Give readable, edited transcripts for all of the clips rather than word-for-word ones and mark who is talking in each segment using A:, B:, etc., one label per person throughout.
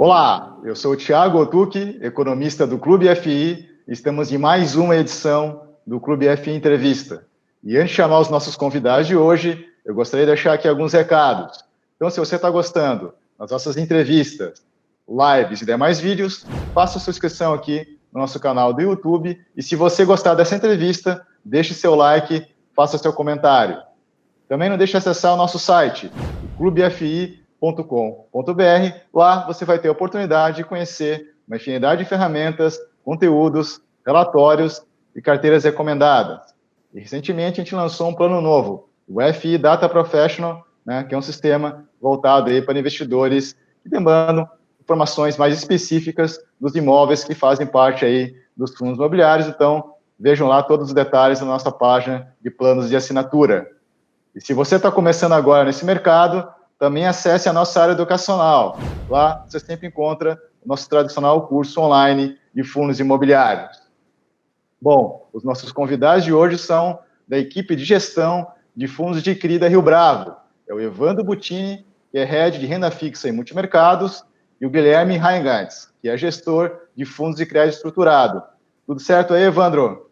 A: Olá, eu sou o Thiago Otuki, economista do Clube FI. Estamos em mais uma edição do Clube FI Entrevista. E antes de chamar os nossos convidados de hoje, eu gostaria de deixar aqui alguns recados. Então, se você está gostando das nossas entrevistas, lives e demais vídeos, faça sua inscrição aqui no nosso canal do YouTube. E se você gostar dessa entrevista, deixe seu like, faça seu comentário. Também não deixe de acessar o nosso site, clubefi.com.br. Lá você vai ter a oportunidade de conhecer uma infinidade de ferramentas, conteúdos, relatórios e carteiras recomendadas. E recentemente a gente lançou um plano novo, o FI Data Professional, né, que é um sistema voltado aí para investidores que demandam informações mais específicas dos imóveis que fazem parte aí dos fundos imobiliários. Então, vejam lá todos os detalhes na nossa página de planos de assinatura. E se você está começando agora nesse mercado, também acesse a nossa área educacional. Lá você sempre encontra o nosso tradicional curso online de fundos imobiliários. Bom, os nossos convidados de hoje são da equipe de gestão de fundos de CRI da Rio Bravo. É o Evandro Butini, que é head de renda fixa e multimercados, e o Guilherme Reingartz, que é gestor de fundos de crédito estruturado. Tudo certo aí, Evandro?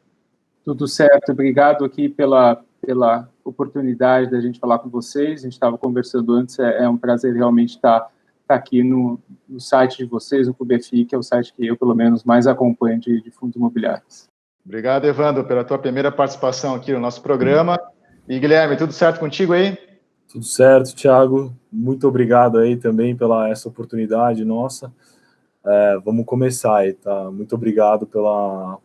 B: Tudo certo, obrigado aqui pela oportunidade da gente falar com vocês. A gente estava conversando antes, é um prazer realmente estar aqui no site de vocês, o Clube FI, que é o site que eu, pelo menos, mais acompanho de fundos imobiliários.
A: Obrigado, Evandro, pela tua primeira participação aqui no nosso programa. E, Guilherme, tudo certo contigo aí?
C: Tudo certo, Thiago. Muito obrigado aí também pela essa oportunidade nossa. Vamos começar aí, tá? Muito obrigado pela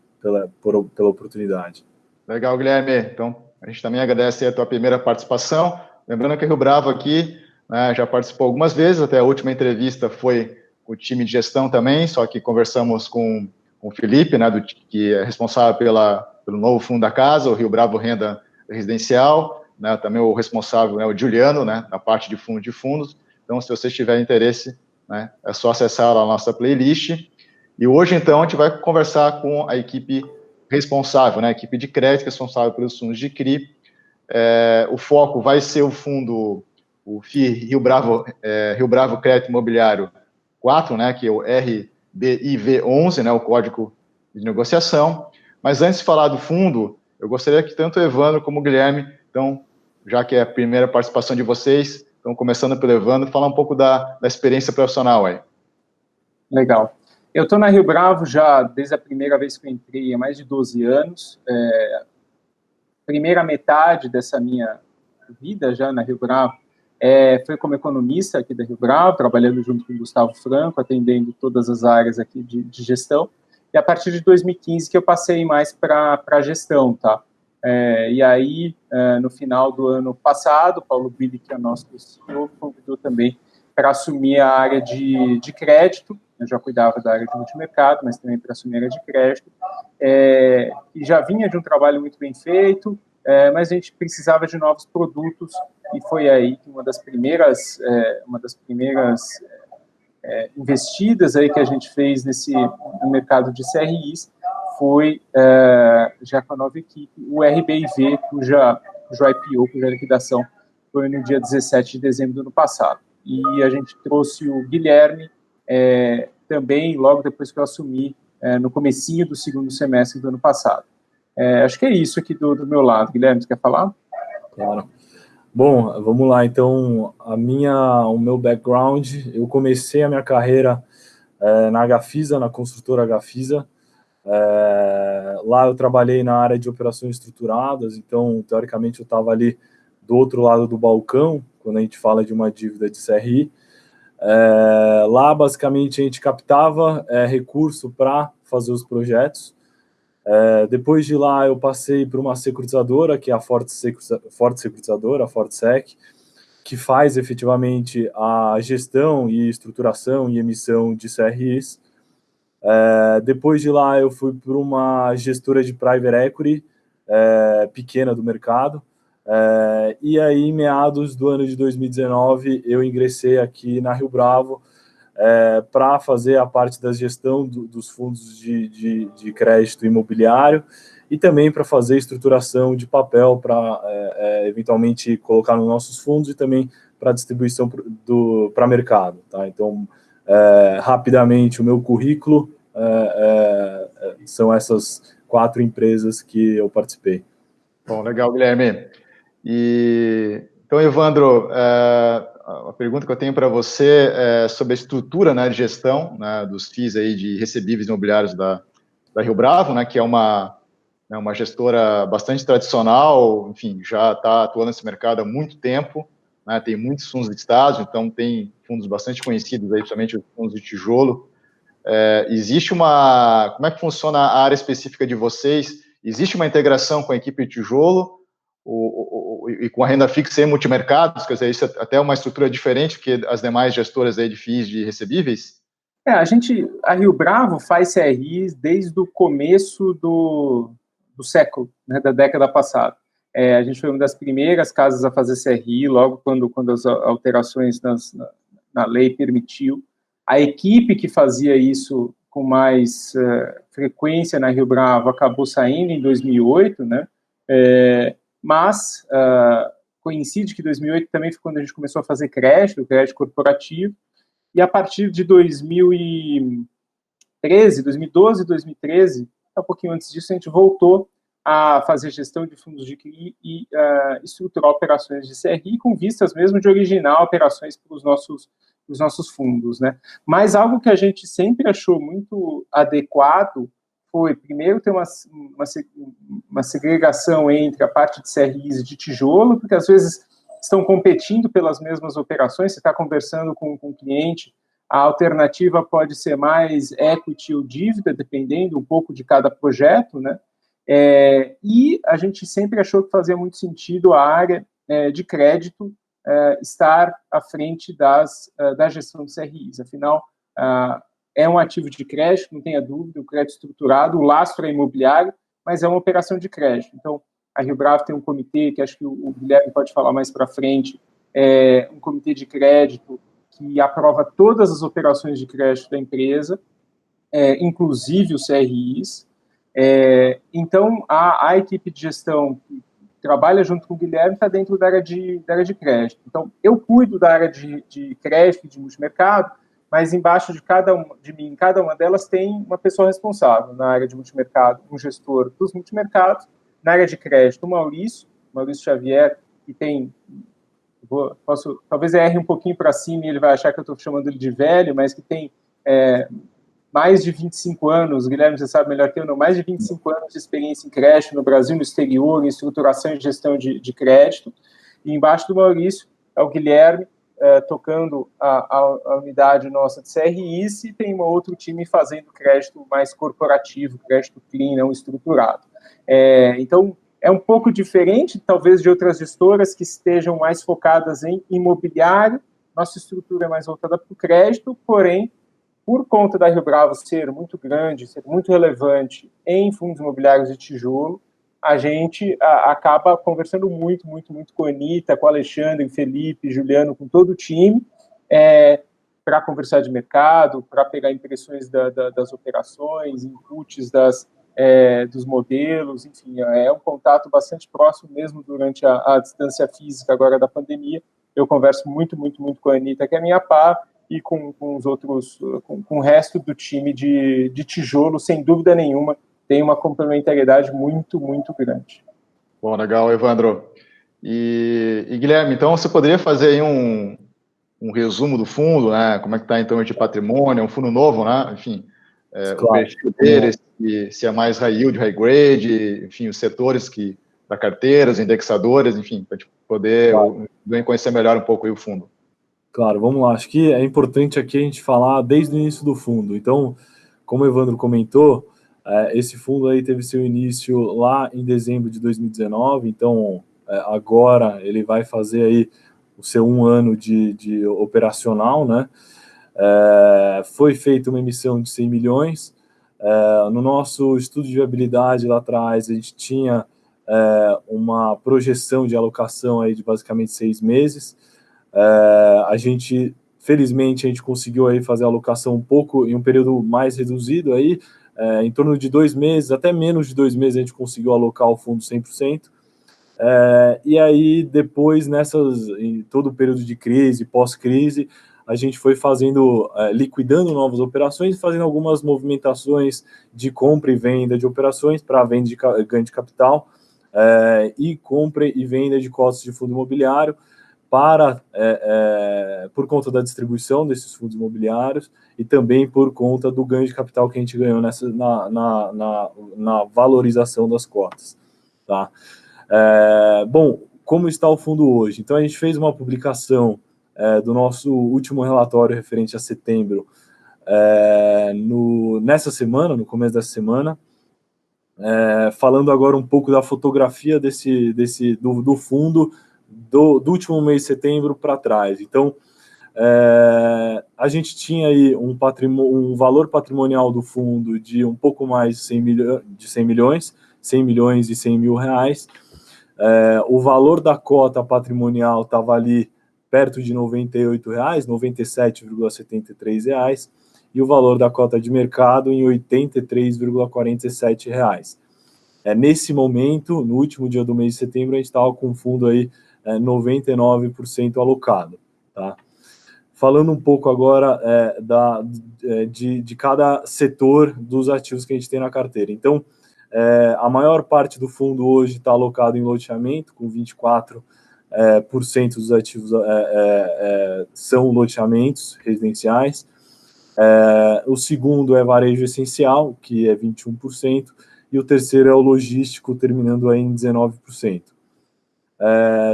C: oportunidade. Legal, Guilherme. Então, a gente também agradece a tua primeira participação. Lembrando que o Rio Bravo aqui, né, já participou algumas vezes, até a última entrevista foi com o time de gestão também, só que conversamos com o Felipe, né, que é responsável pelo novo fundo da casa, o Rio Bravo Renda Residencial, né, também o responsável, né, o Juliano, né, na parte de fundos. Então, se vocês tiverem interesse, né, é só acessar a nossa playlist. E hoje, então, a gente vai conversar com a equipe responsável, né, a equipe de crédito responsável pelos fundos de CRI. O foco vai ser o fundo, o FI Rio Bravo Crédito Imobiliário 4, né, que é o RBIV11, né, o Código de Negociação. Mas antes de falar do fundo, eu gostaria que tanto o Evandro como o Guilherme, então, já que é a primeira participação de vocês, então, começando pelo Evandro, falar um pouco da experiência profissional aí.
B: Legal. Eu estou na Rio Bravo já desde a primeira vez que eu entrei, há mais de 12 anos. Primeira metade dessa minha vida já na Rio Bravo foi como economista aqui da Rio Bravo, trabalhando junto com o Gustavo Franco, atendendo todas as áreas aqui de gestão. E a partir de 2015 que eu passei mais para a gestão, tá? E aí, no final do ano passado, o Paulo Billy, que é nosso CEO, convidou também para assumir a área de crédito. Eu já cuidava da área de multimercado, mas também para assumir a área de crédito. E já vinha de um trabalho muito bem feito, mas a gente precisava de novos produtos, e foi aí que uma das primeiras investidas aí que a gente fez no mercado de CRIs foi, já com a nova equipe, o RBIV, cuja IPO, cuja liquidação foi no dia 17 de dezembro do ano passado. E a gente trouxe o Guilherme também, logo depois que eu assumi, no comecinho do segundo semestre do ano passado. Acho que é isso aqui do meu lado. Guilherme, você quer falar?
C: Claro. Bom, vamos lá. Então, o meu background, eu comecei a minha carreira na Gafisa, na construtora Gafisa. Lá eu trabalhei na área de operações estruturadas, então, teoricamente, eu estava ali do outro lado do balcão, quando a gente fala de uma dívida de CRI. Lá, basicamente, a gente captava recurso para fazer os projetos. Depois de lá, eu passei por uma securitizadora, que é a Forte Securitizadora, a Fortsec, que faz efetivamente a gestão e estruturação e emissão de CRIs. Depois de lá, eu fui para uma gestora de private equity pequena do mercado. E aí, em meados do ano de 2019, eu ingressei aqui na Rio Bravo para fazer a parte da gestão dos fundos de crédito imobiliário e também para fazer estruturação de papel para eventualmente colocar nos nossos fundos e também para distribuição para mercado. Tá? Então, Rapidamente, o meu currículo são essas 4 empresas que eu participei.
A: Bom, legal, Guilherme. Então, Evandro, a pergunta que eu tenho para você é sobre a estrutura, né, de gestão, né, dos FIIs aí de recebíveis imobiliários da Rio Bravo, né, que é uma gestora bastante tradicional, enfim, já está atuando nesse mercado há muito tempo, né, tem muitos fundos listados, então tem fundos bastante conhecidos aí, principalmente os fundos de tijolo. Existe como é que funciona a área específica de vocês? Existe uma integração com a equipe de tijolo e com a renda fixa e multimercados? Quer dizer, isso é até uma estrutura diferente que as demais gestoras aí de FIIs de recebíveis?
B: A Rio Bravo faz CRIs desde o começo do século, né, da década passada. A gente foi uma das primeiras casas a fazer CRI, logo quando as alterações na lei permitiu. A equipe que fazia isso com mais frequência na Rio Bravo acabou saindo em 2008, né? Mas coincide que 2008 também foi quando a gente começou a fazer crédito corporativo, e a partir de 2012, 2013, um pouquinho antes disso, a gente voltou a fazer gestão de fundos de CRI e estruturar operações de CRI com vistas mesmo de originar operações para os nossos fundos, né? Mas algo que a gente sempre achou muito adequado foi, primeiro, ter uma segregação entre a parte de CRIs de tijolo, porque às vezes estão competindo pelas mesmas operações, você está conversando com o cliente, a alternativa pode ser mais equity ou dívida, dependendo um pouco de cada projeto, né? E a gente sempre achou que fazia muito sentido a área de crédito estar à frente da gestão de CRIs. Afinal, é um ativo de crédito, não tenha dúvida, o crédito estruturado, o lastro é imobiliário, mas é uma operação de crédito. Então, a Rio Bravo tem um comitê, que acho que o Guilherme pode falar mais para frente, um comitê de crédito que aprova todas as operações de crédito da empresa, inclusive os CRIs. Então, a equipe de gestão que trabalha junto com o Guilherme está dentro da área de crédito. Então, eu cuido da área de crédito e de multimercado, mas embaixo de mim, cada uma delas tem uma pessoa responsável. Na área de multimercado, um gestor dos multimercados. Na área de crédito, o Maurício Xavier, que tem... talvez erre um pouquinho para cima e ele vai achar que eu estou chamando ele de velho, mas que tem mais de 25 anos, Guilherme, você sabe melhor que eu, não, mais de 25 anos de experiência em crédito no Brasil, no exterior, em estruturação e gestão de crédito. E embaixo do Maurício é o Guilherme, tocando a unidade nossa de CRIs, e tem um outro time fazendo crédito mais corporativo, crédito clean, não estruturado. Então, é um pouco diferente, talvez, de outras gestoras que estejam mais focadas em imobiliário. Nossa estrutura é mais voltada para o crédito, porém, por conta da Rio Bravo ser muito grande, ser muito relevante em fundos imobiliários de tijolo, a gente acaba conversando muito com a Anitta, com o Alexandre, Felipe, Juliano, com todo o time, para conversar de mercado, para pegar impressões das operações, inputs dos modelos, enfim, é um contato bastante próximo mesmo durante a distância física agora da pandemia. Eu converso muito com a Anitta, que é a minha par, e com os outros, com o resto do time de tijolo, sem dúvida nenhuma, tem uma complementariedade muito grande.
A: Bom, legal, Evandro. E Guilherme, então você poderia fazer aí um resumo do fundo, né? Como é que está então de patrimônio, é um fundo novo, né? Enfim, claro, o perfil dele, se é mais high yield, high grade, enfim, os setores da carteira, os indexadores, enfim, para poder conhecer melhor um pouco aí o fundo.
C: Claro, vamos lá. Acho que é importante aqui a gente falar desde o início do fundo. Então, como o Evandro comentou, esse fundo aí teve seu início lá em dezembro de 2019, então agora ele vai fazer aí o seu 1 ano de operacional, né? Foi feita uma emissão de 100 milhões. No nosso estudo de viabilidade lá atrás, a gente tinha uma projeção de alocação aí de basicamente 6 meses. Felizmente, a gente conseguiu aí fazer a alocação um pouco em um período mais reduzido aí, em torno de 2 meses, até menos de 2 meses a gente conseguiu alocar o fundo 100%. E aí, depois, em todo o período de crise, pós-crise, a gente foi fazendo, liquidando novas operações, fazendo algumas movimentações de compra e venda de operações para venda de ganho de capital, e compra e venda de cotas de fundo imobiliário por conta da distribuição desses fundos imobiliários e também por conta do ganho de capital que a gente ganhou na valorização das cotas. Tá? Bom, como está o fundo hoje? Então, a gente fez uma publicação do nosso último relatório referente a setembro nessa semana, no começo dessa semana, falando agora um pouco da fotografia do fundo do último mês de setembro para trás. Então, a gente tinha aí um valor patrimonial do fundo de um pouco mais de 100 milhões e 100 mil reais. O valor da cota patrimonial estava ali perto de R$ 98, R$ 97,73, e o valor da cota de mercado em R$ 83,47. Nesse momento, no último dia do mês de setembro, a gente estava com o fundo aí 99% alocado. Tá? Falando um pouco agora de cada setor dos ativos que a gente tem na carteira. Então, a maior parte do fundo hoje está alocado em loteamento, com 24% dos ativos são loteamentos residenciais. O segundo é varejo essencial, que é 21%, e o terceiro é o logístico, terminando aí em 19%.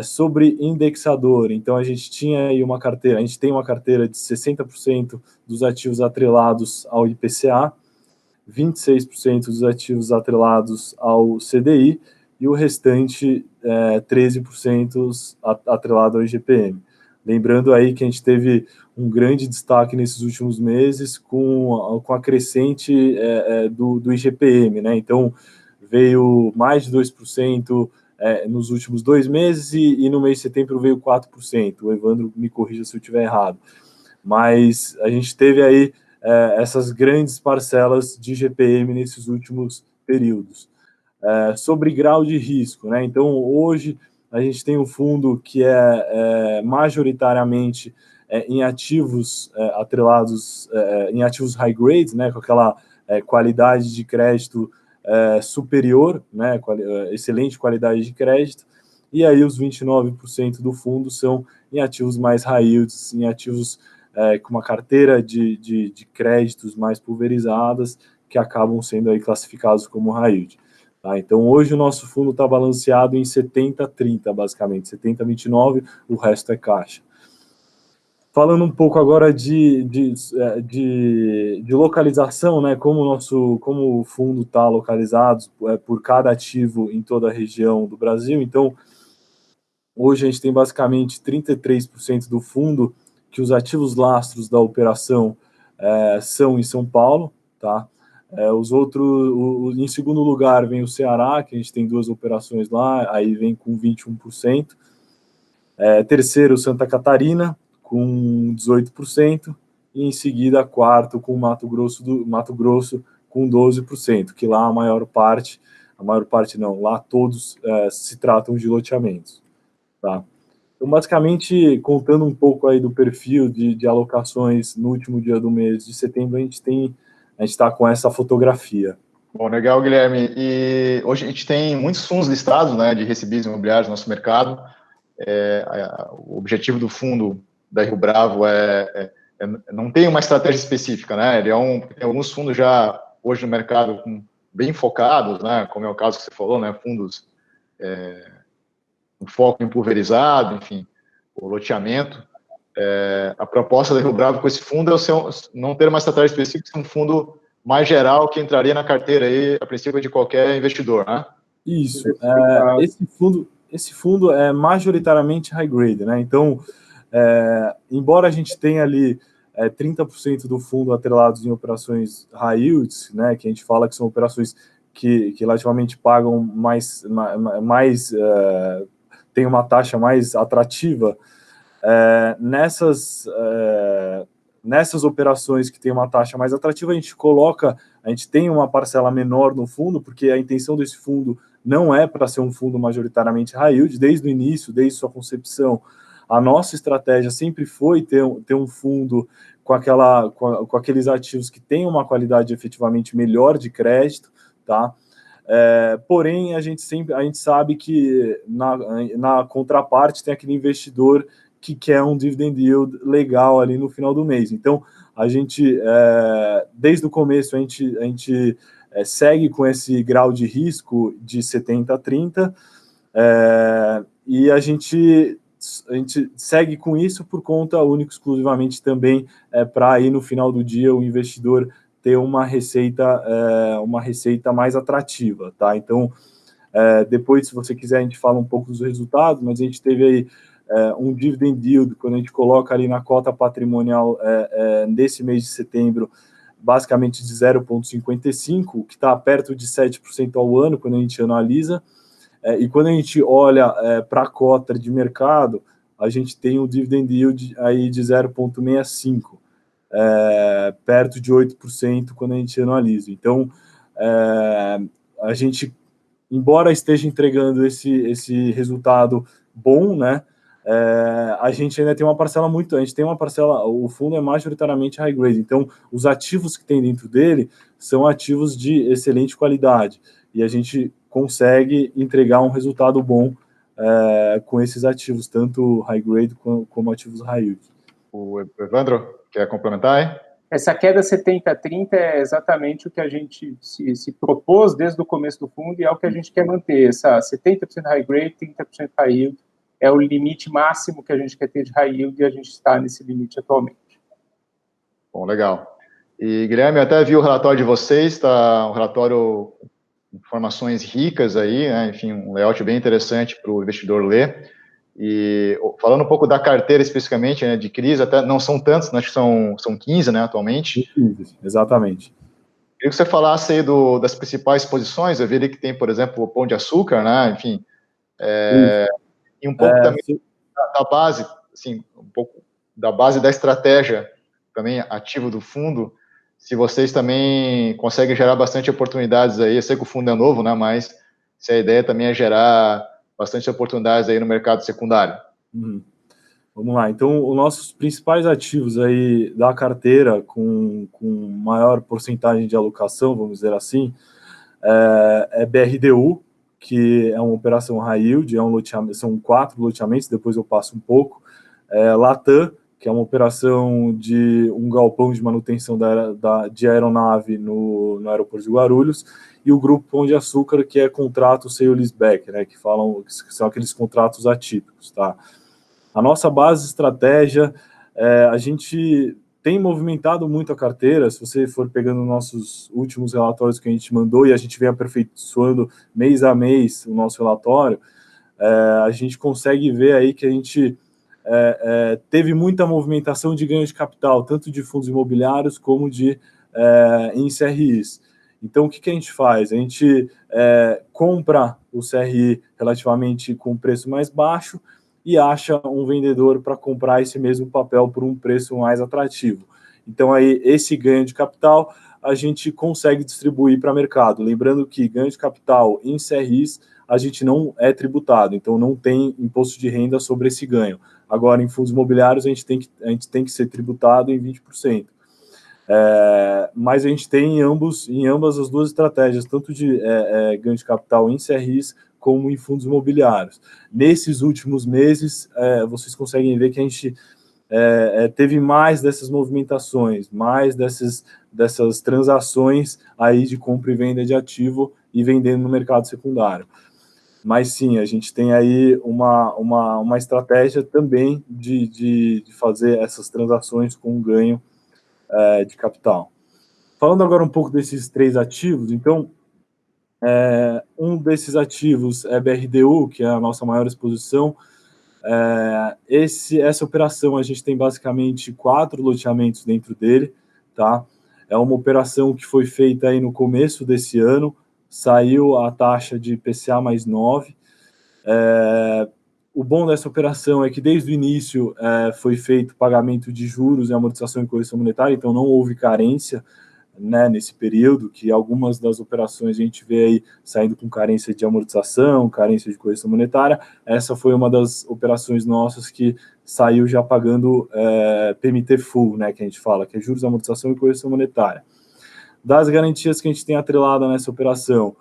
C: Sobre indexador, então a gente tem uma carteira de 60% dos ativos atrelados ao IPCA, 26% dos ativos atrelados ao CDI e o restante 13% atrelado ao IGPM. Lembrando aí que a gente teve um grande destaque nesses últimos meses com a crescente do IGPM, né? Então, veio mais de 2% nos últimos 2 meses e no mês de setembro veio 4%. O Evandro me corrija se eu estiver errado. Mas a gente teve aí essas grandes parcelas de IGPM nesses últimos períodos. Sobre grau de risco, né? Então, hoje, a gente tem um fundo que é majoritariamente em ativos atrelados, em ativos high grade, né? Com aquela qualidade de crédito superior, né? Excelente qualidade de crédito, e aí os 29% do fundo são em ativos mais high yields, em ativos com uma carteira de créditos mais pulverizadas, que acabam sendo aí classificados como high yield. Tá? Então, hoje o nosso fundo está balanceado em 70-30, basicamente, 70-29, o resto é caixa. Falando um pouco agora de localização, né, como o fundo está localizado por cada ativo em toda a região do Brasil. Então, hoje a gente tem basicamente 33% do fundo que os ativos lastros da operação são em São Paulo, tá? Os outros, em segundo lugar vem o Ceará, que a gente tem 2 operações lá, aí vem com 21%. Terceiro, Santa Catarina, com 18%, e em seguida, quarto, com Mato Grosso com 12%, que lá a maior parte não, lá todos se tratam de loteamentos. Tá? Então, basicamente, contando um pouco aí do perfil de alocações no último dia do mês de setembro, a gente está com essa fotografia.
A: Bom, legal, Guilherme. E hoje a gente tem muitos fundos listados, né, de recebíveis imobiliários no nosso mercado. O objetivo do fundo da Rio Bravo não tem uma estratégia específica, né? Tem alguns fundos já hoje no mercado bem focados, né? Como é o caso que você falou, né? Fundos com foco em pulverizado, enfim, o loteamento. A proposta da Rio Bravo com esse fundo é não ter uma estratégia específica, ser um fundo mais geral que entraria na carteira aí, a princípio, de qualquer investidor, né?
C: Isso. Esse fundo é majoritariamente high grade, né? Então, embora a gente tenha ali 30% do fundo atrelados em operações high yields, né? Que a gente fala que são operações que relativamente pagam mais tem uma taxa mais atrativa. Nessas operações que tem uma taxa mais atrativa, a gente tem uma parcela menor no fundo, porque a intenção desse fundo não é para ser um fundo majoritariamente high yield. Desde o início, desde sua concepção, a nossa estratégia sempre foi ter um fundo com aqueles ativos que têm uma qualidade efetivamente melhor de crédito, tá? Porém, a gente sabe que na contraparte tem aquele investidor que quer um dividend yield legal ali no final do mês. Então, a gente, desde o começo, a gente segue com esse grau de risco de 70-30, e a gente segue com isso por conta única exclusivamente também para aí no final do dia o investidor ter uma receita mais atrativa, tá? Então, depois, se você quiser, a gente fala um pouco dos resultados, mas a gente teve aí um dividend yield, quando a gente coloca ali na cota patrimonial nesse mês de setembro, basicamente de 0,55, que está perto de 7% ao ano, quando a gente analisa, e quando a gente olha para a cota de mercado, a gente tem um dividend yield aí de 0,65, perto de 8% quando a gente analisa. Então, a gente, embora esteja entregando esse resultado bom, né, a gente ainda tem uma parcela o fundo é majoritariamente high grade, então os ativos que tem dentro dele são ativos de excelente qualidade, e a gente consegue entregar um resultado bom com esses ativos, tanto high grade como ativos high yield.
A: O Evandro, quer complementar, hein?
B: Essa queda 70-30 é exatamente o que a gente se propôs desde o começo do fundo e é o que a gente quer manter. Essa 70% high grade, 30% high yield é o limite máximo que a gente quer ter de high yield e a gente está nesse limite atualmente.
A: Bom, legal. E, Guilherme, eu até vi o relatório de vocês, tá um relatório com informações ricas aí, né? Enfim, um layout bem interessante para o investidor ler. E falando um pouco da carteira especificamente, né, de crise, até não são tantos, né, acho que são 15, né, atualmente.
C: 15, exatamente.
A: Queria que você falasse aí das principais posições. Eu vi ali que tem, por exemplo, o Pão de Açúcar, né, enfim, e um pouco também da base, assim, um pouco da base da estratégia também ativa do fundo, se vocês também conseguem gerar bastante oportunidades aí. Eu sei que o fundo é novo, né, mas se a ideia também é gerar bastante oportunidades aí no mercado secundário.
C: Vamos lá, então os nossos principais ativos aí da carteira com maior porcentagem de alocação, vamos dizer assim, é BRDU, que é uma operação high yield, são 4 loteamentos, depois eu passo um pouco, Latam, que é uma operação de um galpão de manutenção de aeronave no aeroporto de Guarulhos, e o Grupo Pão de Açúcar, que é contrato sale-leaseback, né, que são aqueles contratos atípicos, tá? A nossa base de estratégia, a gente tem movimentado muito a carteira. Se você for pegando nossos últimos relatórios que a gente mandou e a gente vem aperfeiçoando mês a mês o nosso relatório, a gente consegue ver aí que a gente teve muita movimentação de ganho de capital, tanto de fundos imobiliários como em CRIs. Então, o que a gente faz? A gente compra o CRI relativamente com preço mais baixo e acha um vendedor para comprar esse mesmo papel por um preço mais atrativo. Então, aí, esse ganho de capital a gente consegue distribuir para o mercado. Lembrando que ganho de capital em CRIs a gente não é tributado, então não tem imposto de renda sobre esse ganho. Agora, em fundos imobiliários, a gente tem que ser tributado em 20%. Mas a gente tem em ambas as duas estratégias, tanto de ganho de capital em CRIs como em fundos imobiliários. Nesses últimos meses, vocês conseguem ver que a gente teve mais dessas movimentações, mais dessas transações aí de compra e venda de ativo e vendendo no mercado secundário. Mas sim, a gente tem aí uma estratégia também de fazer essas transações com ganho de capital. Falando agora um pouco desses 3 ativos, então, um desses ativos é BRDU, que é a nossa maior exposição. Essa operação, a gente tem basicamente 4 loteamentos dentro dele, tá? É uma operação que foi feita aí no começo desse ano, saiu a taxa de IPCA mais 9. O bom dessa operação é que desde o início foi feito pagamento de juros e amortização e correção monetária, então não houve carência né, nesse período, que algumas das operações a gente vê aí saindo com carência de amortização, carência de correção monetária. Essa foi uma das operações nossas que saiu já pagando PMT full, né, que a gente fala, que é juros, amortização e correção monetária. Das garantias que a gente tem atrelada nessa operação,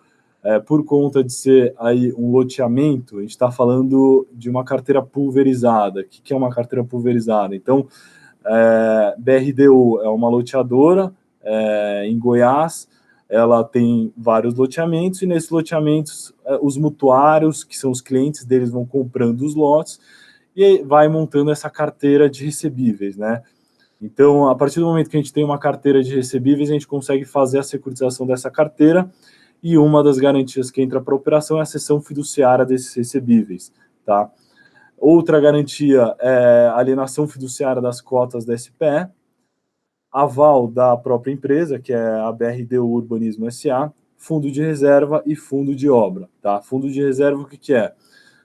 C: por conta de ser aí um loteamento, a gente está falando de uma carteira pulverizada. O que é uma carteira pulverizada? Então, BRDU é uma loteadora em Goiás, ela tem vários loteamentos, e nesses loteamentos os mutuários, que são os clientes deles, vão comprando os lotes e vai montando essa carteira de recebíveis, né? Então, a partir do momento que a gente tem uma carteira de recebíveis, a gente consegue fazer a securitização dessa carteira, e uma das garantias que entra para a operação é a cessão fiduciária desses recebíveis, tá? Outra garantia é a alienação fiduciária das cotas da SPE, aval da própria empresa, que é a BRDU Urbanismo SA, fundo de reserva e fundo de obra, tá? Fundo de reserva, o que é?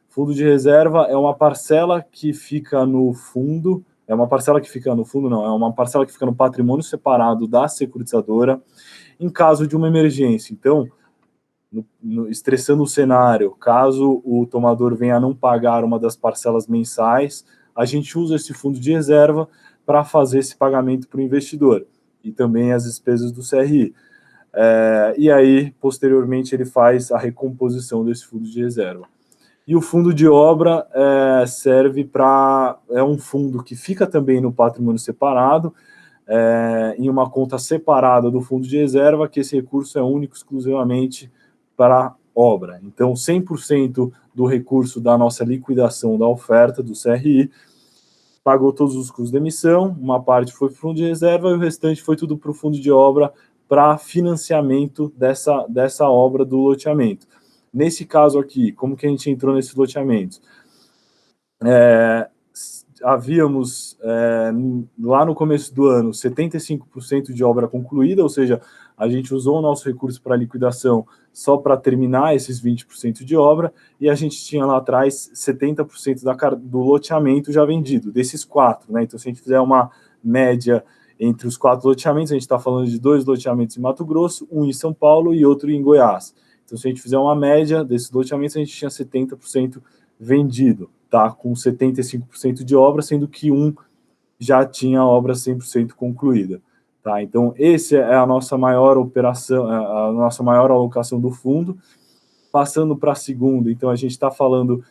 C: Fundo de reserva é uma parcela que fica no fundo, é uma parcela que fica no patrimônio separado da securitizadora, em caso de uma emergência. Então, estressando o cenário, caso o tomador venha a não pagar uma das parcelas mensais, a gente usa esse fundo de reserva para fazer esse pagamento para o investidor, e também as despesas do CRI. E aí, posteriormente, ele faz a recomposição desse fundo de reserva. E o fundo de obra serve para... É um fundo que fica também no patrimônio separado, em uma conta separada do fundo de reserva, que esse recurso é único exclusivamente para obra. Então, 100% do recurso da nossa liquidação da oferta do CRI pagou todos os custos de emissão, uma parte foi para o fundo de reserva e o restante foi tudo para o fundo de obra para financiamento dessa obra do loteamento. Nesse caso aqui, como que a gente entrou nesses loteamentos? Havíamos, lá no começo do ano, 75% de obra concluída, ou seja, a gente usou o nosso recurso para liquidação só para terminar esses 20% de obra, e a gente tinha lá atrás 70% do loteamento já vendido, desses 4, né? Então, se a gente fizer uma média entre os 4 loteamentos, a gente está falando de 2 loteamentos em Mato Grosso, um em São Paulo e outro em Goiás. Então, se a gente fizer uma média desses loteamentos, a gente tinha 70% vendido, tá? Com 75% de obra, sendo que um já tinha a obra 100% concluída. Tá? Então, essa é a nossa maior operação, a nossa maior alocação do fundo. Passando para a segunda, então a gente está falando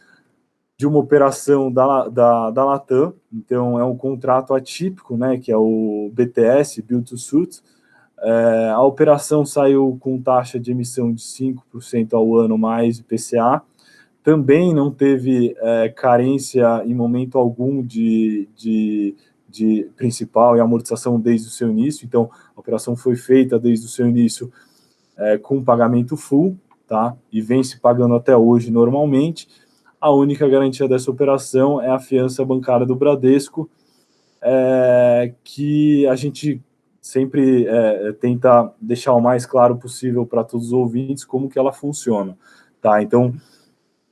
C: de uma operação da Latam, então é um contrato atípico, né, que é o BTS, Build to Suit. A operação saiu com taxa de emissão de 5% ao ano mais IPCA. Também não teve carência em momento algum de principal e amortização desde o seu início. Então, a operação foi feita desde o seu início com pagamento full, tá? E vem se pagando até hoje normalmente. A única garantia dessa operação é a fiança bancária do Bradesco, que a gente sempre tenta deixar o mais claro possível para todos os ouvintes como que ela funciona, tá? Então,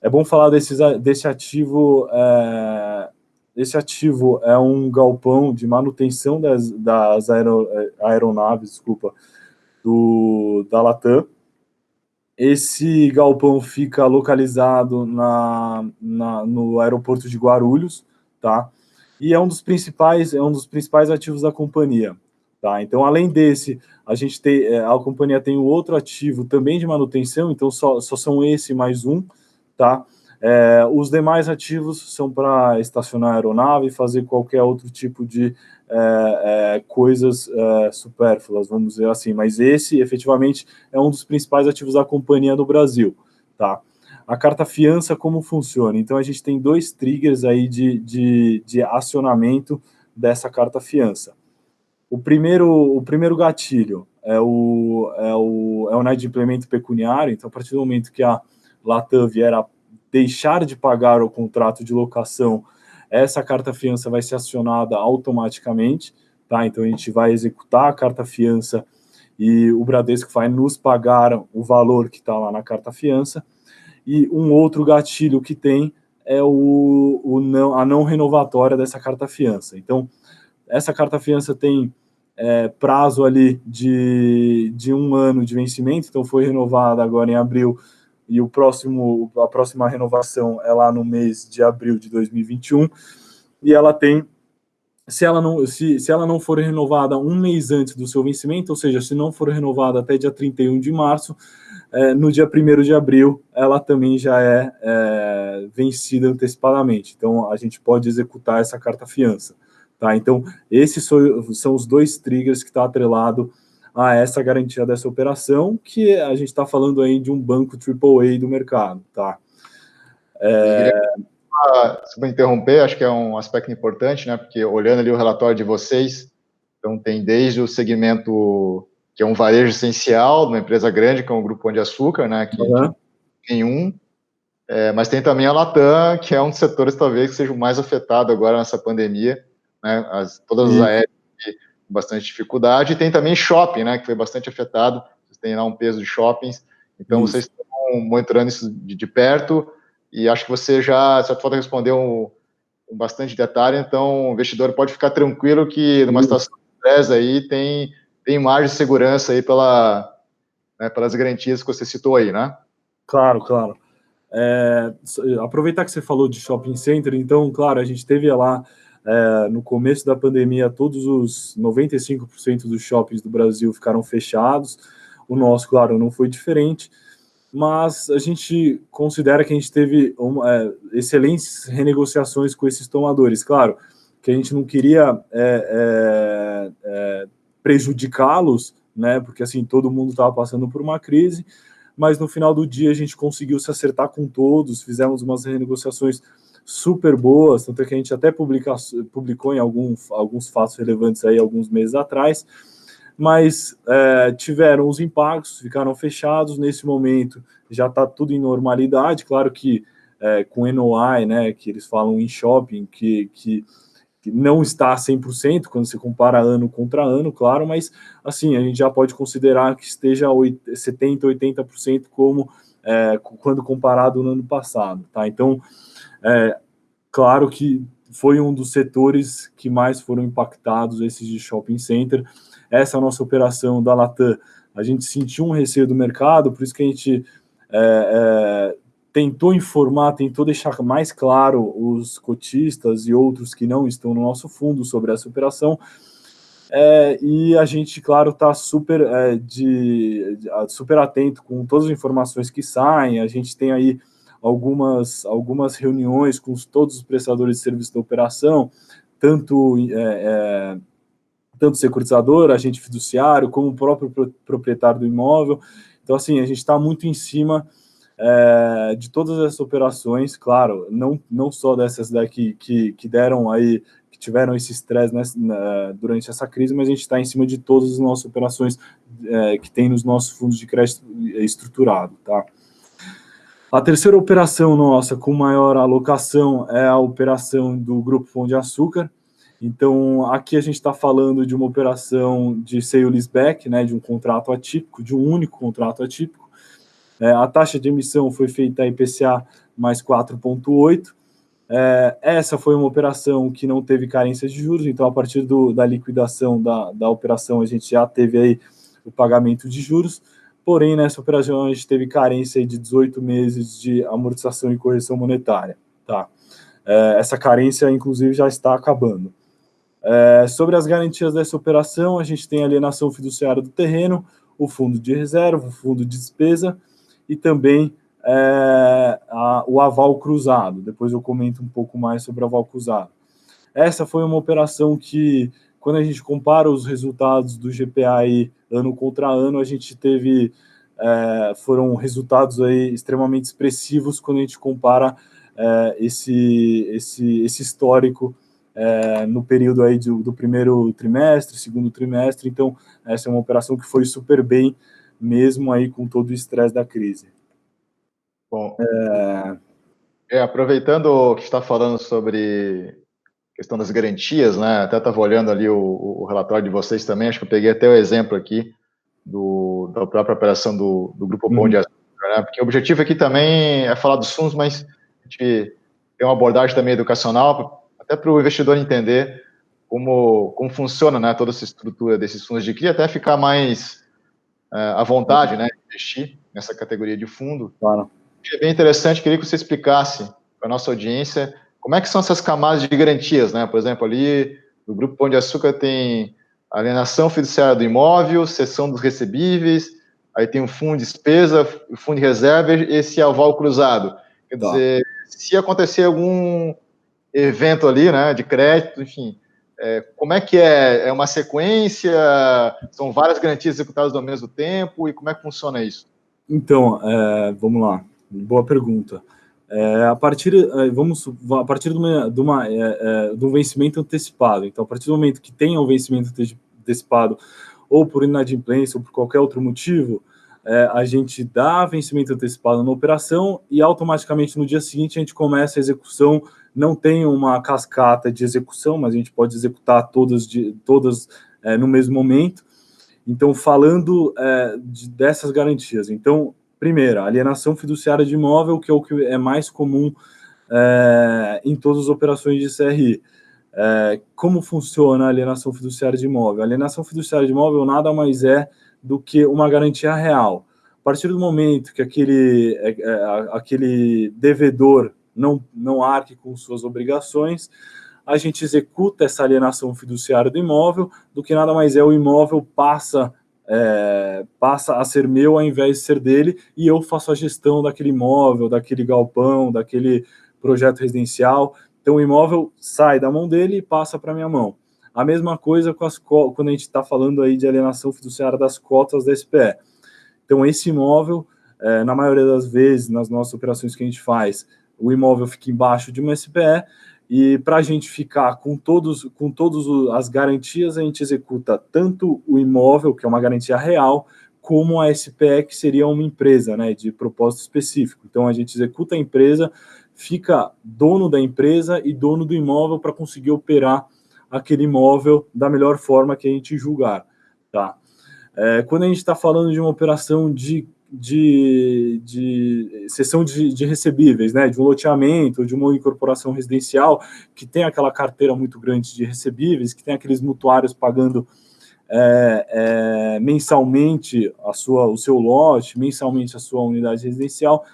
C: é bom falar desse ativo. Esse ativo é um galpão de manutenção das aeronaves, da Latam. Esse galpão fica localizado no aeroporto de Guarulhos, tá? E é um dos principais ativos da companhia, tá? Então, além desse, a companhia tem o outro ativo também de manutenção, então só são esse mais um, tá? Os demais ativos são para estacionar a aeronave e fazer qualquer outro tipo de coisas supérfluas, vamos dizer assim, mas esse, efetivamente, é um dos principais ativos da companhia no Brasil, tá? A carta fiança, como funciona? Então, a gente tem 2 triggers aí de acionamento dessa carta fiança. O primeiro gatilho é o inadimplemento pecuniário. Então, a partir do momento que a Latam vier a deixar de pagar o contrato de locação, essa carta-fiança vai ser acionada automaticamente, tá? Então, a gente vai executar a carta-fiança e o Bradesco vai nos pagar o valor que está lá na carta-fiança. E um outro gatilho que tem é a não renovatória dessa carta-fiança. Então, essa carta-fiança tem prazo ali de 1 ano de vencimento, então foi renovada agora em abril, e a próxima renovação é lá no mês de abril de 2021, e ela tem, se ela não for renovada 1 mês antes do seu vencimento, ou seja, se não for renovada até dia 31 de março, no dia 1º de abril, ela também já é vencida antecipadamente. Então, a gente pode executar essa carta-fiança. Tá? Então, esses são os 2 triggers que está atrelado a essa garantia dessa operação, que a gente está falando aí de um banco AAA do mercado. Tá?
A: Se me interromper, acho que é um aspecto importante, né? Porque olhando ali o relatório de vocês, então tem desde o segmento que é um varejo essencial, uma empresa grande, que é o Grupo Pão de Açúcar, né? Que nenhum. Mas tem também a Latam, que é um dos setores talvez que seja o mais afetado agora nessa pandemia, né? Todas as aéreas com bastante dificuldade. E tem também shopping, né? Que foi bastante afetado. Vocês têm lá um peso de shoppings. Então, vocês estão monitorando isso de perto. E acho que você já, de certa forma, respondeu com bastante detalhe. Então, o investidor pode ficar tranquilo que numa situação de estresse aí tem margem de segurança aí pelas garantias que você citou aí, né?
C: Claro. Aproveitar que você falou de shopping center, então, claro, a gente teve lá no começo da pandemia, todos os 95% dos shoppings do Brasil ficaram fechados. O nosso, claro, não foi diferente, mas a gente considera que a gente teve excelentes renegociações com esses tomadores. Claro que a gente não queria prejudicá-los, né, porque assim todo mundo estava passando por uma crise, mas no final do dia a gente conseguiu se acertar com todos, fizemos umas renegociações super boas, tanto é que a gente até publicou em alguns fatos relevantes aí alguns meses atrás, mas tiveram os impactos, ficaram fechados. Nesse momento já está tudo em normalidade, claro que com NOI, né, que eles falam em shopping, que não está 100% quando se compara ano contra ano, claro, mas assim, a gente já pode considerar que esteja 70%, 80% como quando comparado no ano passado, tá? Então, claro que foi um dos setores que mais foram impactados, esses de shopping center. Essa é a nossa operação da Latam. A gente sentiu um receio do mercado, por isso que a gente tentou informar, tentou deixar mais claro os cotistas e outros que não estão no nosso fundo sobre essa operação. E a gente, claro, está super atento com todas as informações que saem. A gente tem aí algumas reuniões com todos os prestadores de serviço da operação, tanto securitizador, agente fiduciário, como o próprio proprietário do imóvel. Então, assim, a gente está muito em cima de todas essas operações, claro, não só dessas daqui que deram aí, que tiveram esse estresse durante essa crise, mas a gente está em cima de todas as nossas operações que tem nos nossos fundos de crédito estruturado, tá? A terceira operação nossa com maior alocação é a operação do Grupo Pão de Açúcar. Então, aqui a gente está falando de uma operação de sale-leaseback, né, de um contrato atípico, de um único contrato atípico. A taxa de emissão foi feita a IPCA mais 4,8. Essa foi uma operação que não teve carência de juros, então a partir da liquidação da operação a gente já teve aí o pagamento de juros, porém nessa operação a gente teve carência aí de 18 meses de amortização e correção monetária. Tá? Essa carência, inclusive, já está acabando. Sobre as garantias dessa operação, a gente tem a alienação fiduciária do terreno, o fundo de reserva, o fundo de despesa e também o aval cruzado. Depois eu comento um pouco mais sobre o aval cruzado. Essa foi uma operação que, quando a gente compara os resultados do GPA ano contra ano, a gente teve, foram resultados aí extremamente expressivos quando a gente compara esse histórico no período aí do primeiro trimestre, segundo trimestre. Então, essa é uma operação que foi super bem, mesmo aí com todo o estresse da crise.
A: Bom, aproveitando que está falando sobre questão das garantias, né? Até estava olhando ali o relatório de vocês também, acho que eu peguei até o exemplo aqui da própria operação do Grupo Pão de Açúcar, né? Porque o objetivo aqui também é falar dos fundos, mas a gente tem uma abordagem também educacional, até para o investidor entender como funciona, né, toda essa estrutura desses fundos de CRI, até ficar mais à vontade, né, investir nessa categoria de fundo.
C: Claro.
A: É bem interessante, queria que você explicasse para a nossa audiência como é que são essas camadas de garantias, né? Por exemplo, ali no Grupo Pão de Açúcar tem a alienação fiduciária do imóvel, cessão dos recebíveis, aí tem o fundo de despesa, o fundo de reserva e esse aval cruzado. Quer dizer, se acontecer algum evento ali, né, de crédito, enfim, como é que é? É uma sequência? São várias garantias executadas ao mesmo tempo? E como é que funciona isso?
C: Então, vamos lá. Boa pergunta. A partir do vencimento antecipado. Então, a partir do momento que tenha um vencimento antecipado, ou por inadimplência, ou por qualquer outro motivo, a gente dá vencimento antecipado na operação e automaticamente no dia seguinte a gente começa a execução. Não tem uma cascata de execução, mas a gente pode executar todas no mesmo momento. Então, falando dessas garantias. Então, primeira, alienação fiduciária de imóvel, que é o que é mais comum em todas as operações de CRI. Como funciona a alienação fiduciária de imóvel? A alienação fiduciária de imóvel nada mais é do que uma garantia real. A partir do momento que aquele devedor não arque com suas obrigações, a gente executa essa alienação fiduciária do imóvel, do que nada mais é o imóvel passa a ser meu ao invés de ser dele, e eu faço a gestão daquele imóvel, daquele galpão, daquele projeto residencial. Então o imóvel sai da mão dele e passa para a minha mão. A mesma coisa quando a gente está falando aí de alienação fiduciária das cotas da SPE. Então esse imóvel, na maioria das vezes, nas nossas operações que a gente faz, o imóvel fica embaixo de uma SPE, e para a gente ficar com todas as garantias, a gente executa tanto o imóvel, que é uma garantia real, como a SPE, que seria uma empresa, né, de propósito específico. Então, a gente executa a empresa, fica dono da empresa e dono do imóvel para conseguir operar aquele imóvel da melhor forma que a gente julgar. Tá? Quando a gente está falando de uma operação de cessão de recebíveis, né, de um loteamento, de uma incorporação residencial, que tem aquela carteira muito grande de recebíveis, que tem aqueles mutuários pagando mensalmente o seu lote, mensalmente a sua unidade residencial,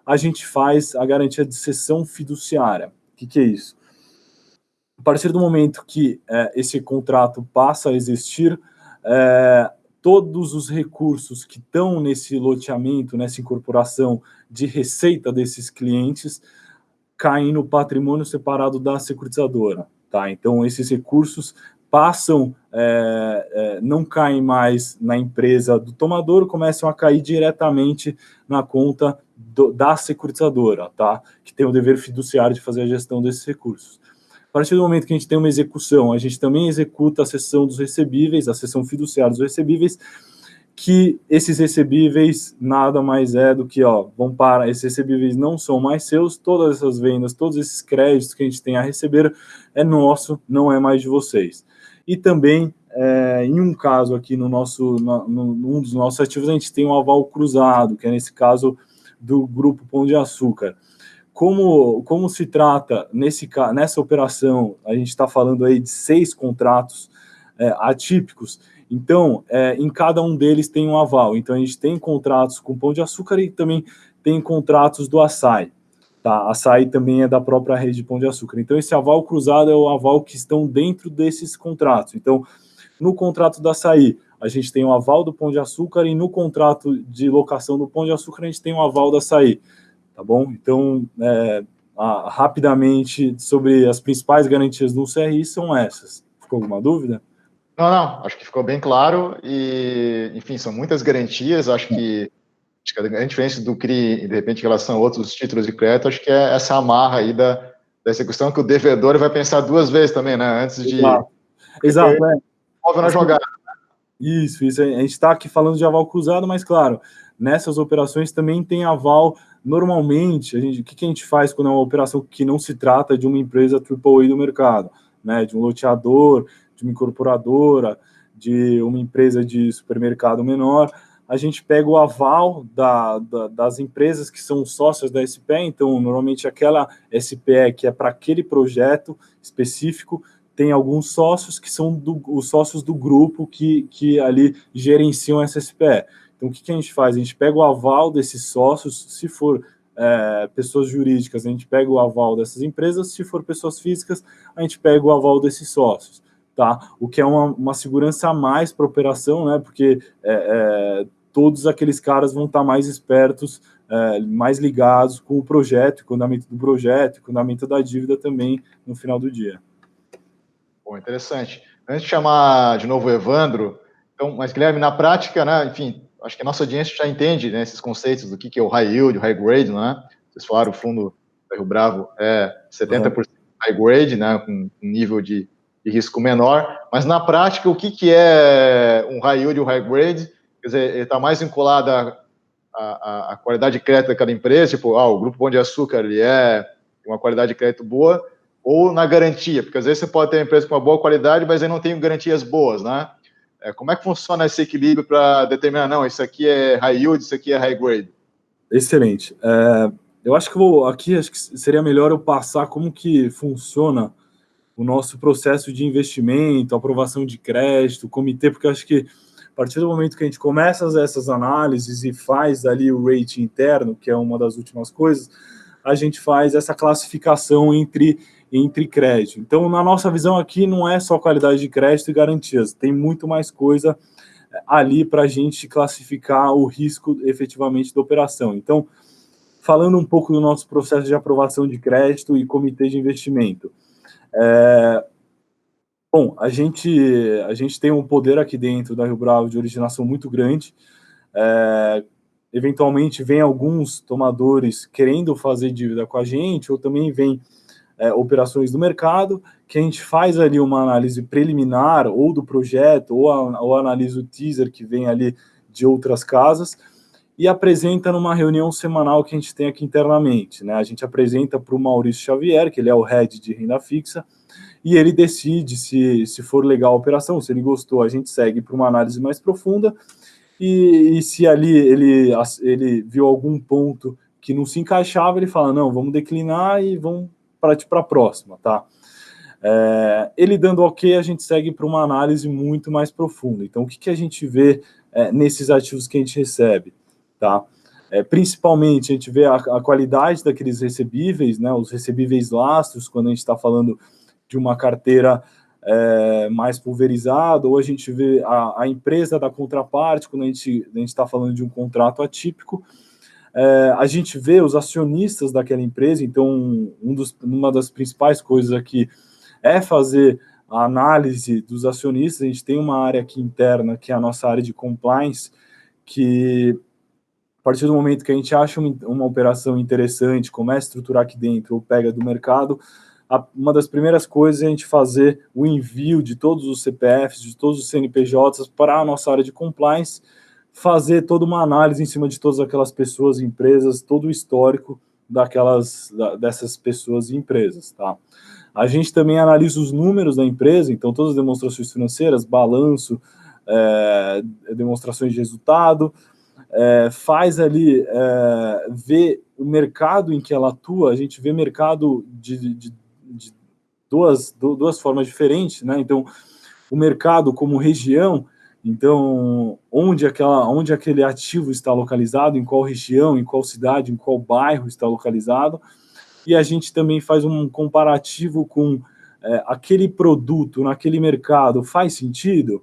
C: a gente faz a garantia de cessão fiduciária. O que é isso? A partir do momento que esse contrato passa a existir, todos os recursos que estão nesse loteamento, nessa incorporação de receita desses clientes, caem no patrimônio separado da securitizadora. Tá? Então, esses recursos passam, não caem mais na empresa do tomador, começam a cair diretamente na conta da securitizadora, tá? Que tem o dever fiduciário de fazer a gestão desses recursos. A partir do momento que a gente tem uma execução, a gente também executa a cessão dos recebíveis, a cessão fiduciária dos recebíveis, que esses recebíveis nada mais é do que, vão para, esses recebíveis não são mais seus, todas essas vendas, todos esses créditos que a gente tem a receber é nosso, não é mais de vocês. E também, em um caso aqui num dos nossos ativos, a gente tem um aval cruzado, que é nesse caso do Grupo Pão de Açúcar. Como se trata, nessa operação, a gente está falando aí de 6 contratos atípicos, então, em cada um deles tem um aval. Então, a gente tem contratos com Pão de Açúcar e também tem contratos do Açaí. Tá? Açaí também é da própria rede de Pão de Açúcar. Então, esse aval cruzado é o aval que estão dentro desses contratos. Então, no contrato do Açaí, a gente tem o aval do Pão de Açúcar e no contrato de locação do Pão de Açúcar, a gente tem o aval do Açaí. Tá bom? Então, rapidamente, sobre as principais garantias do CRI são essas. Ficou alguma dúvida?
A: Não, acho que ficou bem claro e, enfim, são muitas garantias, acho que a grande diferença do CRI, de repente, em relação a outros títulos de crédito, acho que é essa amarra aí da execução, que o devedor vai pensar 2 vezes também, né, antes de...
C: Exato,
A: Óbvio na jogada.
C: Isso, a gente está aqui falando de aval cruzado, mas, claro, nessas operações também tem aval. Normalmente, o que a gente faz quando é uma operação que não se trata de uma empresa AAA do mercado, né, de um loteador, de uma incorporadora, de uma empresa de supermercado menor, a gente pega o aval das empresas que são sócias da SPE, então, normalmente aquela SPE que é para aquele projeto específico, tem alguns sócios que são os sócios do grupo que ali gerenciam essa SPE. Então, o que a gente faz? A gente pega o aval desses sócios, se for pessoas jurídicas, a gente pega o aval dessas empresas, se for pessoas físicas, a gente pega o aval desses sócios, tá? O que é uma segurança a mais para a operação, né? Porque todos aqueles caras vão estar mais espertos, mais ligados com o projeto, com o andamento do projeto, com o andamento da dívida também no final do dia.
A: Bom, interessante. Antes de chamar de novo o Evandro, então, mas Guilherme, na prática, né, enfim, acho que a nossa audiência já entende, né, esses conceitos do que é o high yield, o high grade, né? Vocês falaram, o fundo da Rio Bravo é 70% high grade, né, com um nível de risco menor, mas na prática, o que é um high yield e um high grade? Quer dizer, ele está mais vinculado à qualidade de crédito daquela empresa, tipo, o Grupo Pão de Açúcar, ele tem uma qualidade de crédito boa, ou na garantia, porque às vezes você pode ter uma empresa com uma boa qualidade, mas aí não tem garantias boas, né? Como é que funciona esse equilíbrio para determinar, não, isso aqui é high yield, isso aqui é high grade?
C: Excelente. Eu acho que acho que seria melhor eu passar como que funciona o nosso processo de investimento, aprovação de crédito, comitê, porque eu acho que a partir do momento que a gente começa essas análises e faz ali o rating interno, que é uma das últimas coisas, a gente faz essa classificação entre crédito. Então, na nossa visão aqui, não é só qualidade de crédito e garantias, tem muito mais coisa ali para a gente classificar o risco efetivamente da operação. Então, falando um pouco do nosso processo de aprovação de crédito e comitê de investimento. Bom, a gente tem um poder aqui dentro da Rio Bravo de originação muito grande. Eventualmente, vem alguns tomadores querendo fazer dívida com a gente, ou também vem operações do mercado, que a gente faz ali uma análise preliminar, ou do projeto, ou analisa o teaser que vem ali de outras casas, e apresenta numa reunião semanal que a gente tem aqui internamente, né? A gente apresenta para o Maurício Xavier, que ele é o head de renda fixa, e ele decide se for legal a operação, se ele gostou, a gente segue para uma análise mais profunda, e se ali ele viu algum ponto que não se encaixava, ele fala, não, vamos declinar e vamos para a próxima, tá? Ele dando ok, a gente segue para uma análise muito mais profunda. Então, o que a gente vê nesses ativos que a gente recebe, tá? Principalmente, a gente vê a qualidade daqueles recebíveis, né? Os recebíveis lastros, quando a gente está falando de uma carteira mais pulverizada, ou a gente vê a empresa da contraparte, quando a gente está falando de um contrato atípico. A gente vê os acionistas daquela empresa, então uma das principais coisas aqui é fazer a análise dos acionistas. A gente tem uma área aqui interna, que é a nossa área de compliance, que a partir do momento que a gente acha uma operação interessante, começa a estruturar aqui dentro ou pega do mercado, uma das primeiras coisas é a gente fazer o envio de todos os CPFs, de todos os CNPJs para a nossa área de compliance, fazer toda uma análise em cima de todas aquelas pessoas e empresas, todo o histórico dessas pessoas e empresas, tá? A gente também analisa os números da empresa, então todas as demonstrações financeiras, balanço, demonstrações de resultado, faz ali, vê o mercado em que ela atua. A gente vê mercado de duas formas diferentes, né? Então, o mercado como região, então, onde aquele ativo está localizado, em qual região, em qual cidade, em qual bairro está localizado, e a gente também faz um comparativo com aquele produto naquele mercado, faz sentido?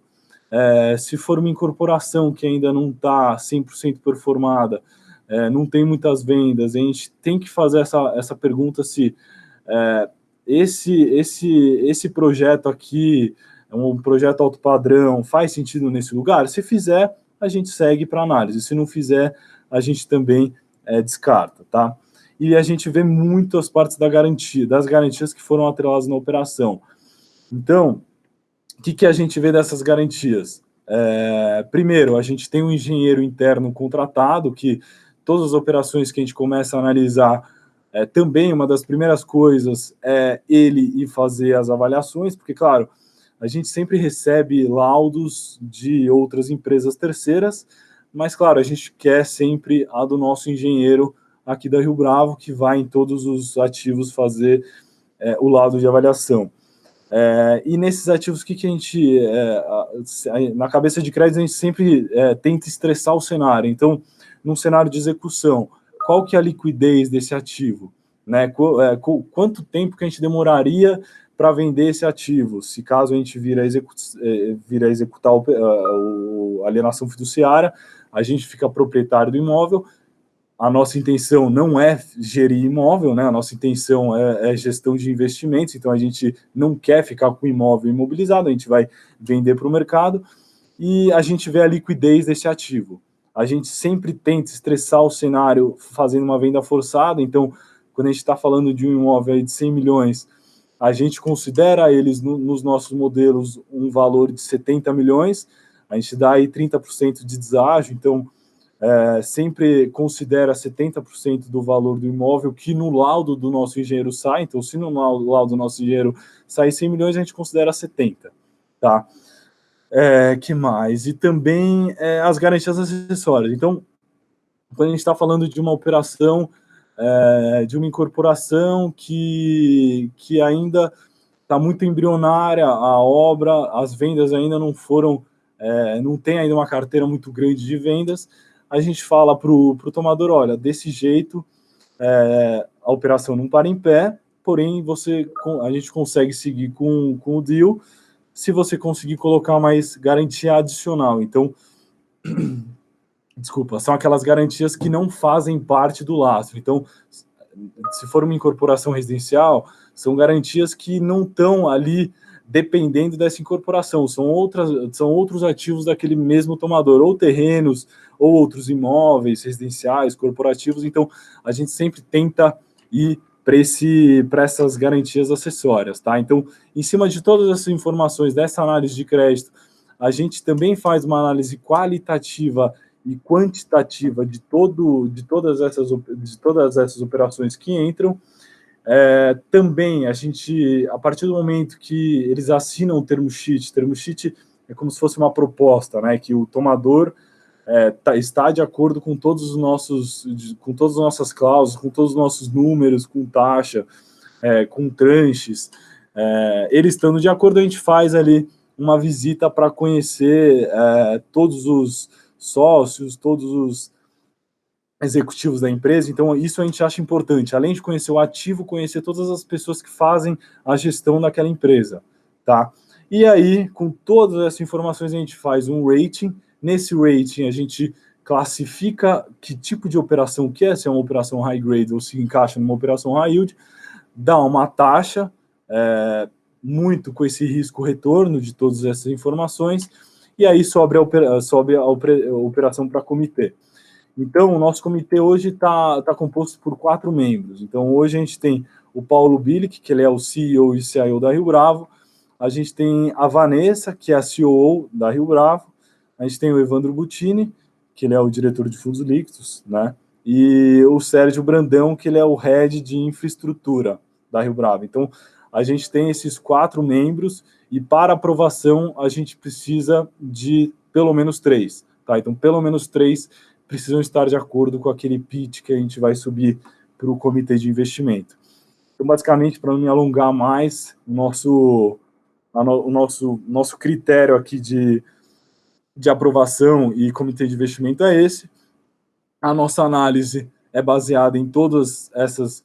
C: Se for uma incorporação que ainda não está 100% performada, não tem muitas vendas, a gente tem que fazer essa pergunta se esse projeto aqui, um projeto alto padrão, faz sentido nesse lugar? Se fizer, a gente segue para análise. Se não fizer, a gente também descarta, tá? E a gente vê muito as partes das garantias que foram atreladas na operação. Então, o que a gente vê dessas garantias? Primeiro, a gente tem um engenheiro interno contratado, que todas as operações que a gente começa a analisar, também uma das primeiras coisas é ele ir fazer as avaliações, porque, claro, a gente sempre recebe laudos de outras empresas terceiras, mas, claro, a gente quer sempre a do nosso engenheiro aqui da Rio Bravo, que vai em todos os ativos fazer o laudo de avaliação. E nesses ativos, o que a gente... na cabeça de crédito, a gente sempre tenta estressar o cenário. Então, num cenário de execução, qual que é a liquidez desse ativo? Né? Quanto tempo que a gente demoraria para vender esse ativo? Se caso a gente vir a executar a alienação fiduciária, a gente fica proprietário do imóvel. A nossa intenção não é gerir imóvel, né? A nossa intenção é gestão de investimentos, então a gente não quer ficar com o imóvel imobilizado, a gente vai vender para o mercado e a gente vê a liquidez desse ativo. A gente sempre tenta estressar o cenário fazendo uma venda forçada, então quando a gente está falando de um imóvel aí de 100 milhões, a gente considera eles nos nossos modelos um valor de 70 milhões, a gente dá aí 30% de deságio, então sempre considera 70% do valor do imóvel que no laudo do nosso engenheiro sai. Então, se no laudo do nosso engenheiro sai 100 milhões, a gente considera 70, tá? Que mais? E também as garantias acessórias. Então, quando a gente está falando de uma operação, de uma incorporação que ainda está muito embrionária, a obra, as vendas ainda não foram, não tem ainda uma carteira muito grande de vendas, a gente fala para o tomador, olha, desse jeito a operação não para em pé, porém a gente consegue seguir com o deal se você conseguir colocar mais garantia adicional. Então, desculpa, são aquelas garantias que não fazem parte do lastro. Então, se for uma incorporação residencial, são garantias que não estão ali dependendo dessa incorporação, são outros ativos daquele mesmo tomador, ou terrenos, ou outros imóveis residenciais, corporativos. Então, a gente sempre tenta ir para essas garantias acessórias, tá? Então, em cima de todas essas informações dessa análise de crédito, a gente também faz uma análise qualitativa e quantitativa de todas essas operações que entram. Também a gente, a partir do momento que eles assinam o termo sheet é como se fosse uma proposta, né, que o tomador está de acordo com todas as nossas cláusulas, com todos os nossos números, com taxa, com tranches. Eles estando de acordo, a gente faz ali uma visita para conhecer todos os sócios, todos os executivos da empresa. Então, isso a gente acha importante, além de conhecer o ativo, conhecer todas as pessoas que fazem a gestão daquela empresa, tá? E aí, com todas essas informações, a gente faz um rating. Nesse rating, a gente classifica que tipo de operação que é, se é uma operação high grade ou se encaixa numa operação high yield, dá uma taxa, muito com esse risco-retorno de todas essas informações, e aí sobe a operação para comitê. Então, o nosso comitê hoje está composto por 4 membros. Então, hoje a gente tem o Paulo Bilic, que ele é o CEO e CIO da Rio Bravo. A gente tem a Vanessa, que é a COO da Rio Bravo. A gente tem o Evandro Butini, que ele é o diretor de fundos líquidos, né? E o Sérgio Brandão, que ele é o head de infraestrutura da Rio Bravo. Então, a gente tem esses 4 membros e para aprovação a gente precisa de pelo menos 3, tá? Então, pelo menos 3 precisam estar de acordo com aquele pitch que a gente vai subir para o comitê de investimento. Então, basicamente, para não me alongar mais, o nosso critério aqui de aprovação e comitê de investimento é esse. A nossa análise é baseada em todas essas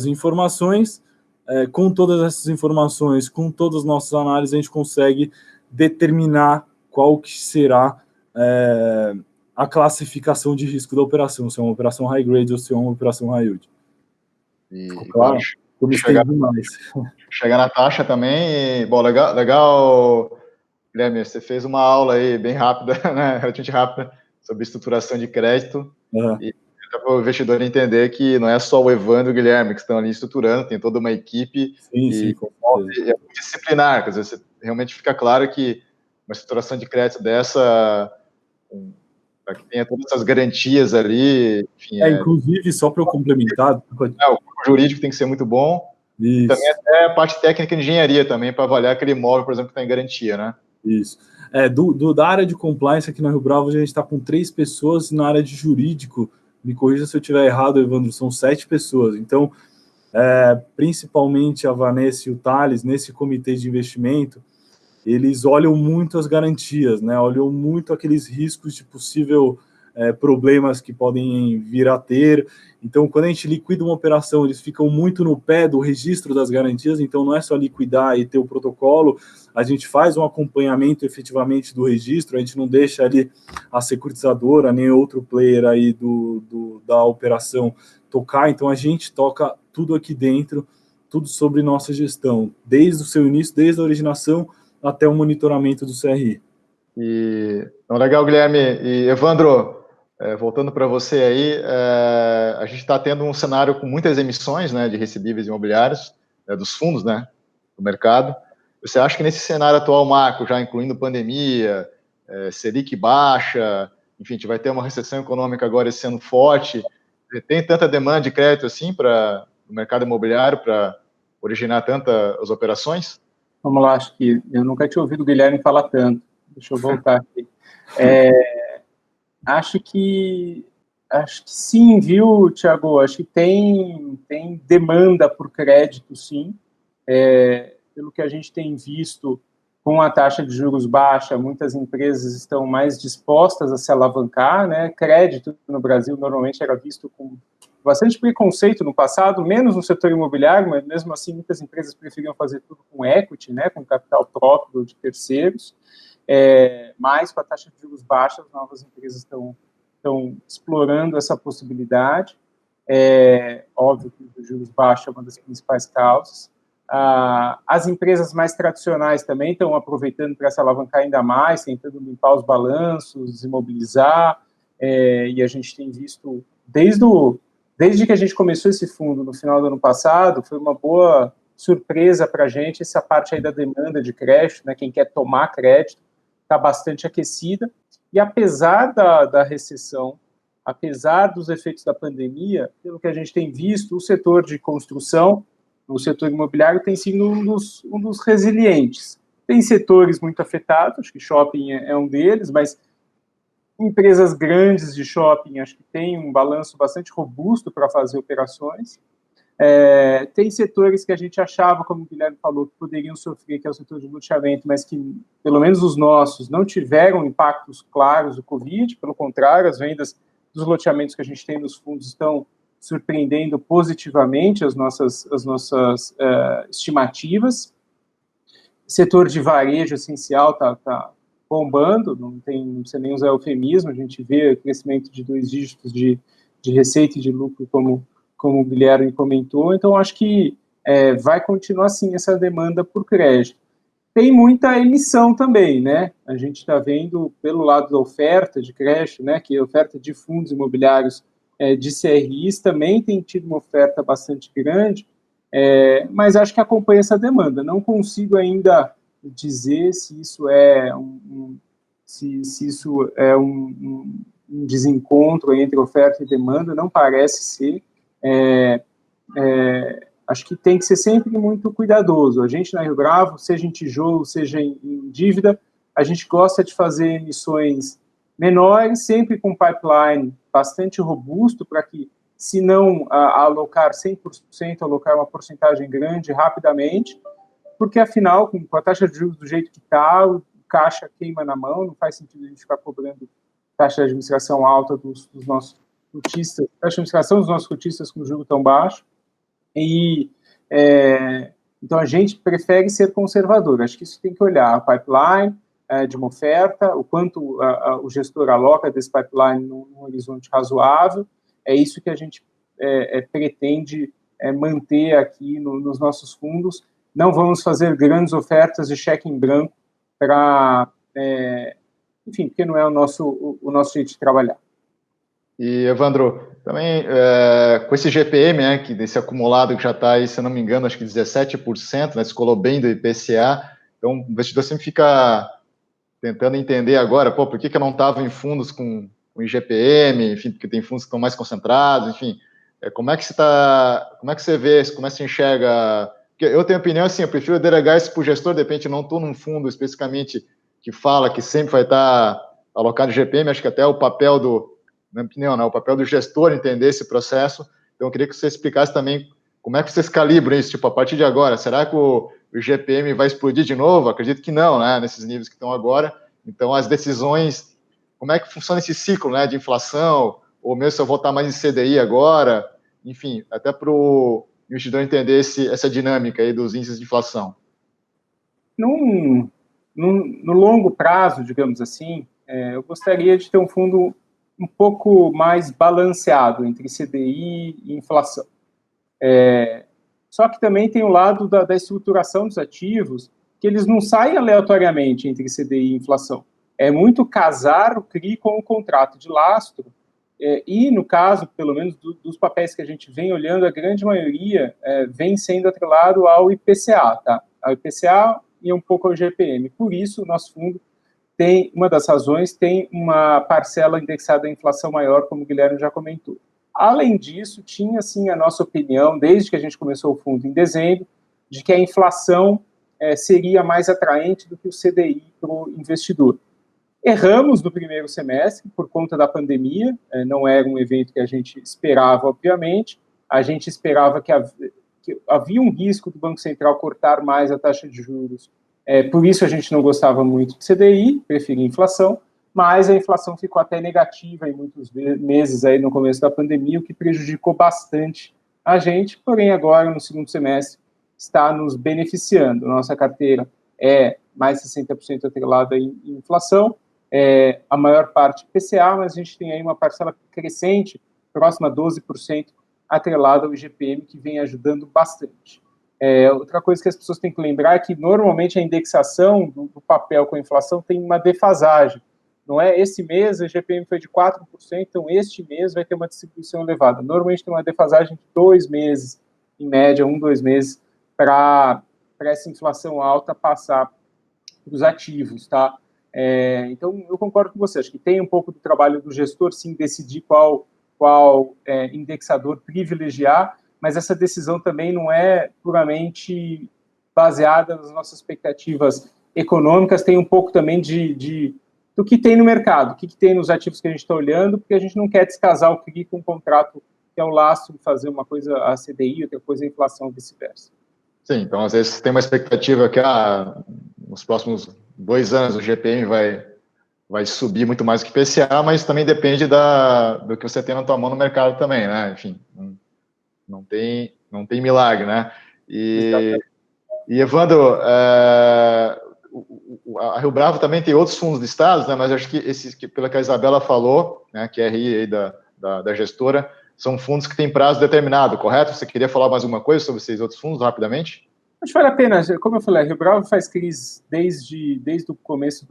C: informações. Com todas essas informações, com todas as nossas análises, a gente consegue determinar qual que será a classificação de risco da operação, se é uma operação high grade ou se é uma operação high yield.
A: Claro, chegar na taxa também. Bom, legal, Guilherme, você fez uma aula aí bem rápida, né, relativamente rápida, sobre estruturação de crédito, e para o investidor entender que não é só o Evandro e o Guilherme que estão ali estruturando, tem toda uma equipe e é disciplinar, quer dizer, você realmente fica claro que uma estruturação de crédito dessa, para que tenha todas essas garantias ali, enfim...
C: inclusive, só para eu complementar...
A: O corpo jurídico tem que ser muito bom, e também até a parte técnica de engenharia também, para avaliar aquele imóvel, por exemplo, que está em garantia, né?
C: Isso. Da área de compliance aqui na Rio Bravo, a gente está com 3 pessoas, e na área de jurídico, me corrija se eu estiver errado, Evandro, são 7 pessoas. Então, principalmente a Vanessa e o Thales, nesse comitê de investimento, eles olham muito as garantias, né? Olham muito aqueles riscos de possível problemas que podem vir a ter. Então, quando a gente liquida uma operação, eles ficam muito no pé do registro das garantias, então não é só liquidar e ter o protocolo, a gente faz um acompanhamento efetivamente do registro, a gente não deixa ali a securitizadora, nem outro player aí da operação tocar, então a gente toca tudo aqui dentro, tudo sobre nossa gestão, desde o seu início, desde a originação até o monitoramento do CRI.
A: Então, legal, Guilherme. E Evandro, voltando para você aí, a gente está tendo um cenário com muitas emissões, né, de recebíveis imobiliários, dos fundos, né, do mercado. Você acha que nesse cenário atual macro, já incluindo pandemia, Selic baixa, enfim, a gente vai ter uma recessão econômica agora esse ano forte, tem tanta demanda de crédito assim para o mercado imobiliário para originar tantas operações?
B: Vamos lá, acho que eu nunca tinha ouvido o Guilherme falar tanto. Deixa eu voltar aqui. Acho que sim, viu, Thiago? Acho que tem demanda por crédito, sim. Pelo que a gente tem visto, com a taxa de juros baixa, muitas empresas estão mais dispostas a se alavancar, né? Crédito no Brasil normalmente era visto com bastante preconceito no passado, menos no setor imobiliário, mas mesmo assim muitas empresas preferiam fazer tudo com equity, né? Com capital próprio de terceiros. Mas com a taxa de juros baixa, as novas empresas estão explorando essa possibilidade. Óbvio que os juros baixos é uma das principais causas. As empresas mais tradicionais também estão aproveitando para se alavancar ainda mais, tentando limpar os balanços, desimobilizar, e a gente tem visto, desde que a gente começou esse fundo no final do ano passado, foi uma boa surpresa para a gente essa parte aí da demanda de crédito, né, quem quer tomar crédito, está bastante aquecida, e apesar da recessão, apesar dos efeitos da pandemia, pelo que a gente tem visto, o setor de construção, o setor imobiliário tem sido um dos resilientes. Tem setores muito afetados, acho que shopping é um deles, mas empresas grandes de shopping acho que tem um balanço bastante robusto para fazer operações. Tem setores que a gente achava, como o Guilherme falou, que poderiam sofrer, que é o setor de loteamento, mas que, pelo menos os nossos, não tiveram impactos claros do Covid, pelo contrário, as vendas dos loteamentos que a gente tem nos fundos estão surpreendendo positivamente as nossas estimativas. Setor de varejo essencial está bombando, não precisa nem usar eufemismo, a gente vê crescimento de 2 dígitos de receita e de lucro, como o Guilherme comentou, então acho que vai continuar assim essa demanda por crédito. Tem muita emissão também, né? A gente está vendo pelo lado da oferta de crédito, né, que a oferta de fundos imobiliários de CRIs também tem tido uma oferta bastante grande, mas acho que acompanha essa demanda. Não consigo ainda dizer se isso é um desencontro entre oferta e demanda, não parece ser. Acho que tem que ser sempre muito cuidadoso. A gente na Rio Bravo, seja em tijolo, seja em dívida, a gente gosta de fazer emissões menores, sempre com pipeline bastante robusto, para que, se não alocar 100%, alocar uma porcentagem grande rapidamente, porque, afinal, com a taxa de juros do jeito que está, o caixa queima na mão, não faz sentido a gente ficar cobrando taxa de administração alta dos nossos cotistas, taxa de administração dos nossos cotistas com juro tão baixo, então a gente prefere ser conservador. Acho que isso tem que olhar a pipeline de uma oferta, o quanto o gestor aloca desse pipeline num horizonte razoável. É isso que a gente pretende manter aqui nos nossos fundos. Não vamos fazer grandes ofertas de cheque em branco enfim, porque não é o nosso jeito de trabalhar.
A: E, Evandro, também com esse GPM, né, que desse acumulado que já está aí, se eu não me engano, acho que 17%, né, descolou bem do IPCA, então o investidor sempre fica tentando entender agora, por que eu não estava em fundos com IGPM, enfim, porque tem fundos que estão mais concentrados, enfim, como é que você vê, como é que você enxerga? Porque eu tenho opinião assim, eu prefiro delegar isso para o gestor, de repente não estou num fundo especificamente que fala que sempre vai estar alocado IGPM, acho que até o papel na minha opinião, né, o papel do gestor entender esse processo. Então, eu queria que você explicasse também como é que vocês calibram isso? Tipo, a partir de agora, será que o IGPM vai explodir de novo? Acredito que não, né? Nesses níveis que estão agora. Então, as decisões, como é que funciona esse ciclo, né? De inflação, ou mesmo se eu voltar mais em CDI agora, enfim, até para o investidor entender essa dinâmica aí dos índices de inflação.
B: No longo prazo, digamos assim, eu gostaria de ter um fundo um pouco mais balanceado entre CDI e inflação. Só que também tem o lado da estruturação dos ativos, que eles não saem aleatoriamente entre CDI e inflação. É muito casar o CRI com o contrato de lastro, e no caso, pelo menos dos papéis que a gente vem olhando, a grande maioria vem sendo atrelado ao IPCA, tá? Ao IPCA e um pouco ao IGPM. Por isso, o nosso fundo tem, uma das razões, tem uma parcela indexada à inflação maior, como o Guilherme já comentou. Além disso, tinha, sim, a nossa opinião, desde que a gente começou o fundo em dezembro, de que a inflação seria mais atraente do que o CDI para o investidor. Erramos no primeiro semestre, por conta da pandemia, não era um evento que a gente esperava, obviamente, a gente esperava que havia um risco do Banco Central cortar mais a taxa de juros, por isso a gente não gostava muito de CDI, preferia inflação, mas a inflação ficou até negativa em muitos meses aí no começo da pandemia, o que prejudicou bastante a gente, porém agora no segundo semestre está nos beneficiando. Nossa carteira é mais 60% atrelada em inflação, a maior parte IPCA, mas a gente tem aí uma parcela crescente, próxima a 12%, atrelada ao IGPM, que vem ajudando bastante. Outra coisa que as pessoas têm que lembrar é que normalmente a indexação do papel com a inflação tem uma defasagem. Não é? Esse mês o IGPM foi de 4%, então este mês vai ter uma distribuição elevada. Normalmente tem uma defasagem de 2 meses, em média, 1, 2 meses, para essa inflação alta passar para os ativos, tá? Então, eu concordo com você, acho que tem um pouco do trabalho do gestor, sim, decidir qual indexador privilegiar, mas essa decisão também não é puramente baseada nas nossas expectativas econômicas, tem um pouco também do que tem no mercado, o que tem nos ativos que a gente está olhando, porque a gente não quer descasar o CRI com um contrato que é o lastro de fazer uma coisa a CDI, outra coisa a inflação, ou vice-versa.
A: Sim, então às vezes tem uma expectativa que nos próximos 2 anos o GPM vai subir muito mais do que IPCA, mas também depende do que você tem na tua mão no mercado também, né? Enfim, não tem milagre, né? E Evandro, a Rio Bravo também tem outros fundos listados, né? Mas acho que esses, pelo que a Isabela falou, né, que é a RI aí da gestora, são fundos que têm prazo determinado, correto? Você queria falar mais alguma coisa sobre esses outros fundos, rapidamente?
B: Acho que vale a pena, como eu falei, a Rio Bravo faz crise desde o começo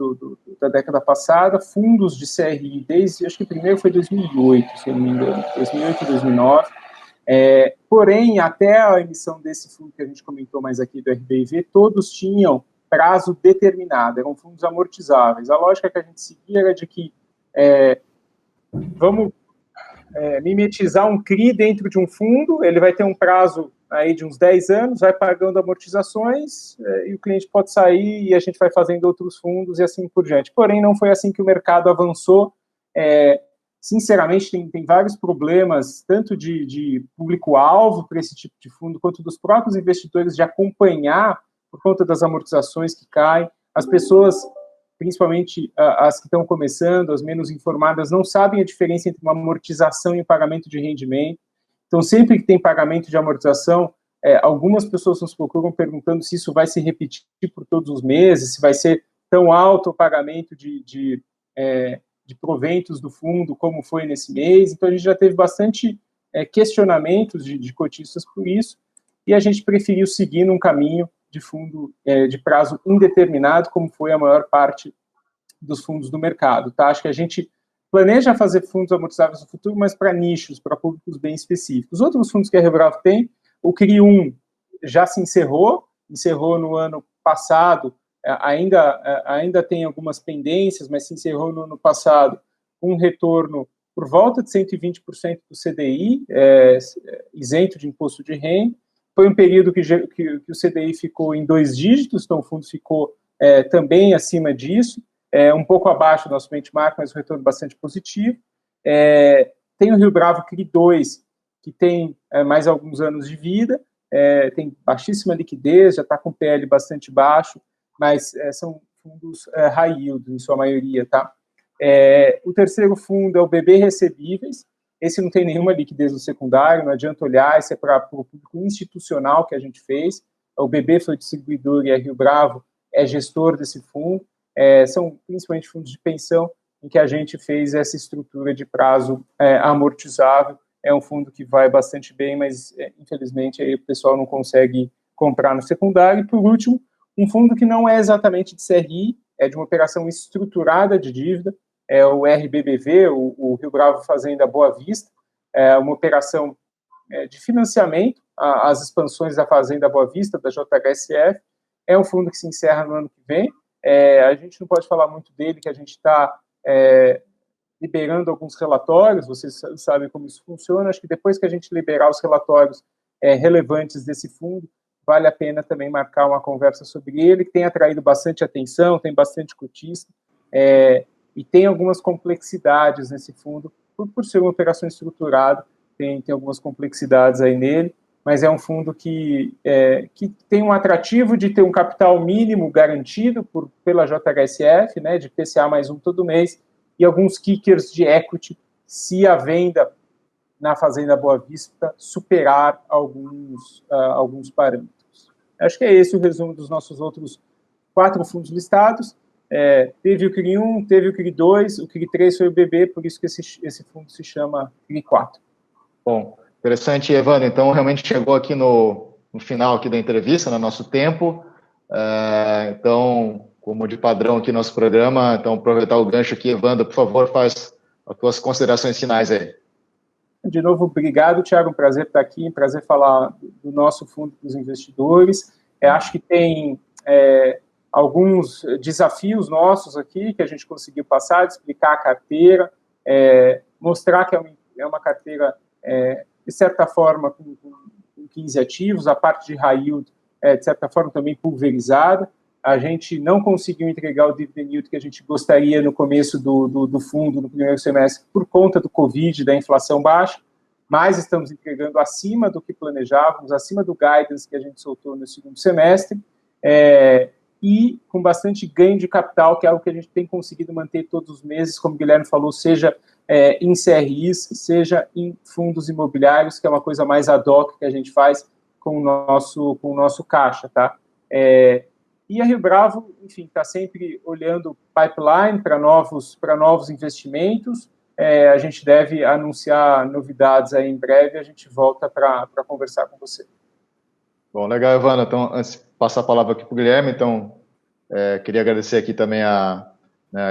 B: da década passada, fundos de CRI desde, acho que o primeiro foi 2008, se eu não me engano, 2008, 2009, porém, até a emissão desse fundo que a gente comentou mais aqui, do RBIV, todos tinham prazo determinado, eram fundos amortizáveis. A lógica que a gente seguia era de que vamos mimetizar um CRI dentro de um fundo, ele vai ter um prazo aí de uns 10 anos, vai pagando amortizações, e o cliente pode sair e a gente vai fazendo outros fundos e assim por diante. Porém, não foi assim que o mercado avançou. Sinceramente, tem vários problemas, tanto de público-alvo para esse tipo de fundo, quanto dos próprios investidores de acompanhar por conta das amortizações que caem. As pessoas, principalmente as que estão começando, as menos informadas, não sabem a diferença entre uma amortização e um pagamento de rendimento. Então, sempre que tem pagamento de amortização, algumas pessoas nos procuram perguntando se isso vai se repetir por todos os meses, se vai ser tão alto o pagamento de proventos do fundo como foi nesse mês. Então, a gente já teve bastante questionamentos de cotistas por isso, e a gente preferiu seguir num caminho de fundo de prazo indeterminado, como foi a maior parte dos fundos do mercado. Tá? Acho que a gente planeja fazer fundos amortizáveis no futuro, mas para nichos, para públicos bem específicos. Outros fundos que a Rio Bravo tem, o CRI 1 já se encerrou no ano passado, ainda tem algumas pendências, mas se encerrou no ano passado com um retorno por volta de 120% do CDI, isento de imposto de renda. Foi um período que o CDI ficou em 2 dígitos, então o fundo ficou também acima disso, um pouco abaixo do nosso benchmark, mas um retorno bastante positivo. Tem o Rio Bravo CRI 2, que tem mais alguns anos de vida, tem baixíssima liquidez, já está com PL bastante baixo, mas são fundos high yield, em sua maioria, tá? O terceiro fundo é o BB Recebíveis. Esse não tem nenhuma liquidez no secundário, não adianta olhar, esse é para o público institucional que a gente fez. O BB foi distribuidor e a Rio Bravo é gestor desse fundo. São principalmente fundos de pensão em que a gente fez essa estrutura de prazo amortizável. É um fundo que vai bastante bem, mas infelizmente aí o pessoal não consegue comprar no secundário. E por último, um fundo que não é exatamente de CRI, é de uma operação estruturada de dívida, é o RBBV, o Rio Bravo Fazenda Boa Vista, é uma operação de financiamento às expansões da Fazenda Boa Vista, da JHSF. É um fundo que se encerra no ano que vem. A gente não pode falar muito dele, que a gente está liberando alguns relatórios, vocês sabem como isso funciona. Acho que depois que a gente liberar os relatórios relevantes desse fundo, vale a pena também marcar uma conversa sobre ele, que tem atraído bastante atenção, tem bastante cotista, e tem algumas complexidades nesse fundo, por ser uma operação estruturada, tem algumas complexidades aí nele, mas é um fundo que tem um atrativo de ter um capital mínimo garantido pela JHSF, né, de PCA mais um todo mês, e alguns kickers de equity, se a venda na Fazenda Boa Vista superar alguns parâmetros. Acho que é esse o resumo dos nossos outros 4 fundos listados. Teve o CRI 1, teve o CRI 2, o CRI 3 foi o BB, por isso que esse fundo se chama CRI 4.
A: Bom, interessante, Evandro. Então, realmente chegou aqui no final aqui da entrevista, no nosso tempo. Então, como de padrão aqui no nosso programa, então aproveitar o gancho aqui, Evandro, por favor, faz as tuas considerações finais aí.
B: De novo, obrigado, Thiago, um prazer estar aqui, um prazer falar do nosso fundo dos investidores. Acho que tem alguns desafios nossos aqui que a gente conseguiu passar, de explicar a carteira, mostrar que é uma carteira, de certa forma, com 15 ativos, a parte de high yield, de certa forma, também pulverizada. A gente não conseguiu entregar o dividend yield que a gente gostaria no começo do fundo, no primeiro semestre, por conta do Covid, da inflação baixa, mas estamos entregando acima do que planejávamos, acima do guidance que a gente soltou no segundo semestre, e com bastante ganho de capital, que é algo que a gente tem conseguido manter todos os meses, como o Guilherme falou, seja em CRIs, seja em fundos imobiliários, que é uma coisa mais ad hoc que a gente faz com o nosso caixa, tá? E a Rio Bravo, enfim, está sempre olhando pipeline para novos investimentos. A gente deve anunciar novidades aí em breve, a gente volta para conversar com você.
A: Bom, legal, Evandro. Então, antes de passar a palavra aqui para o Guilherme, então, queria agradecer aqui também a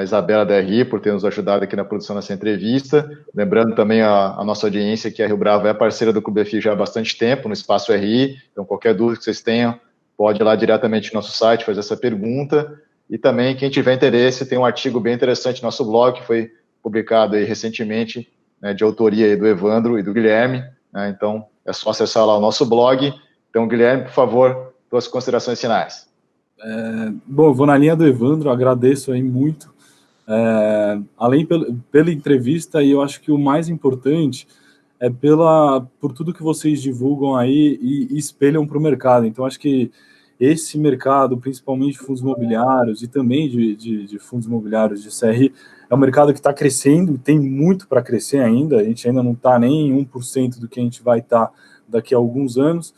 A: Isabela da RI por ter nos ajudado aqui na produção dessa entrevista. Lembrando também a nossa audiência que a Rio Bravo é parceira do Clube FI já há bastante tempo, no Espaço RI, então qualquer dúvida que vocês tenham, pode ir lá diretamente no nosso site, fazer essa pergunta. E também, quem tiver interesse, tem um artigo bem interessante no nosso blog, que foi publicado aí recentemente, de autoria aí do Evandro e do Guilherme. Então, é só acessar lá o nosso blog. Então, Guilherme, por favor, suas considerações finais.
C: Bom, eu vou na linha do Evandro, agradeço aí muito. Além pela entrevista, e eu acho que o mais importante é por tudo que vocês divulgam aí e espelham para o mercado. Então, acho que esse mercado, principalmente de fundos imobiliários e também de fundos imobiliários de CRI, é um mercado que está crescendo, tem muito para crescer ainda, a gente ainda não está nem em 1% do que a gente vai estar daqui a alguns anos,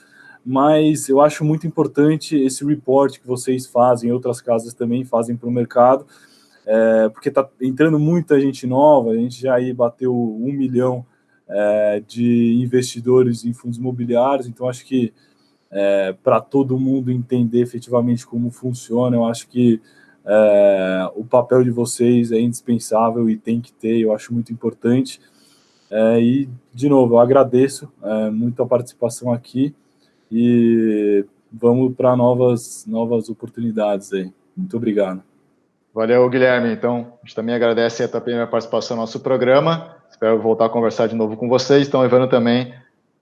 C: mas eu acho muito importante esse report que vocês fazem, outras casas também fazem para o mercado, porque está entrando muita gente nova, a gente já aí bateu 1 milhão de investidores em fundos imobiliários, então acho que para todo mundo entender efetivamente como funciona, eu acho que o papel de vocês é indispensável e tem que ter, eu acho muito importante. E, de novo, eu agradeço muito a participação aqui e vamos para novas oportunidades aí. Muito obrigado.
A: Valeu, Guilherme. Então, a gente também agradece a tua primeira participação no nosso programa. Espero voltar a conversar de novo com vocês. Então, Evandro também,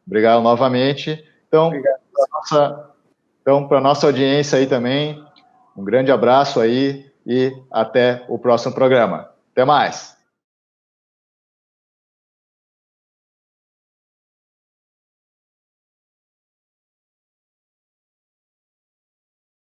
A: obrigado novamente. Então, para a nossa audiência aí também, um grande abraço aí e até o próximo programa. Até mais!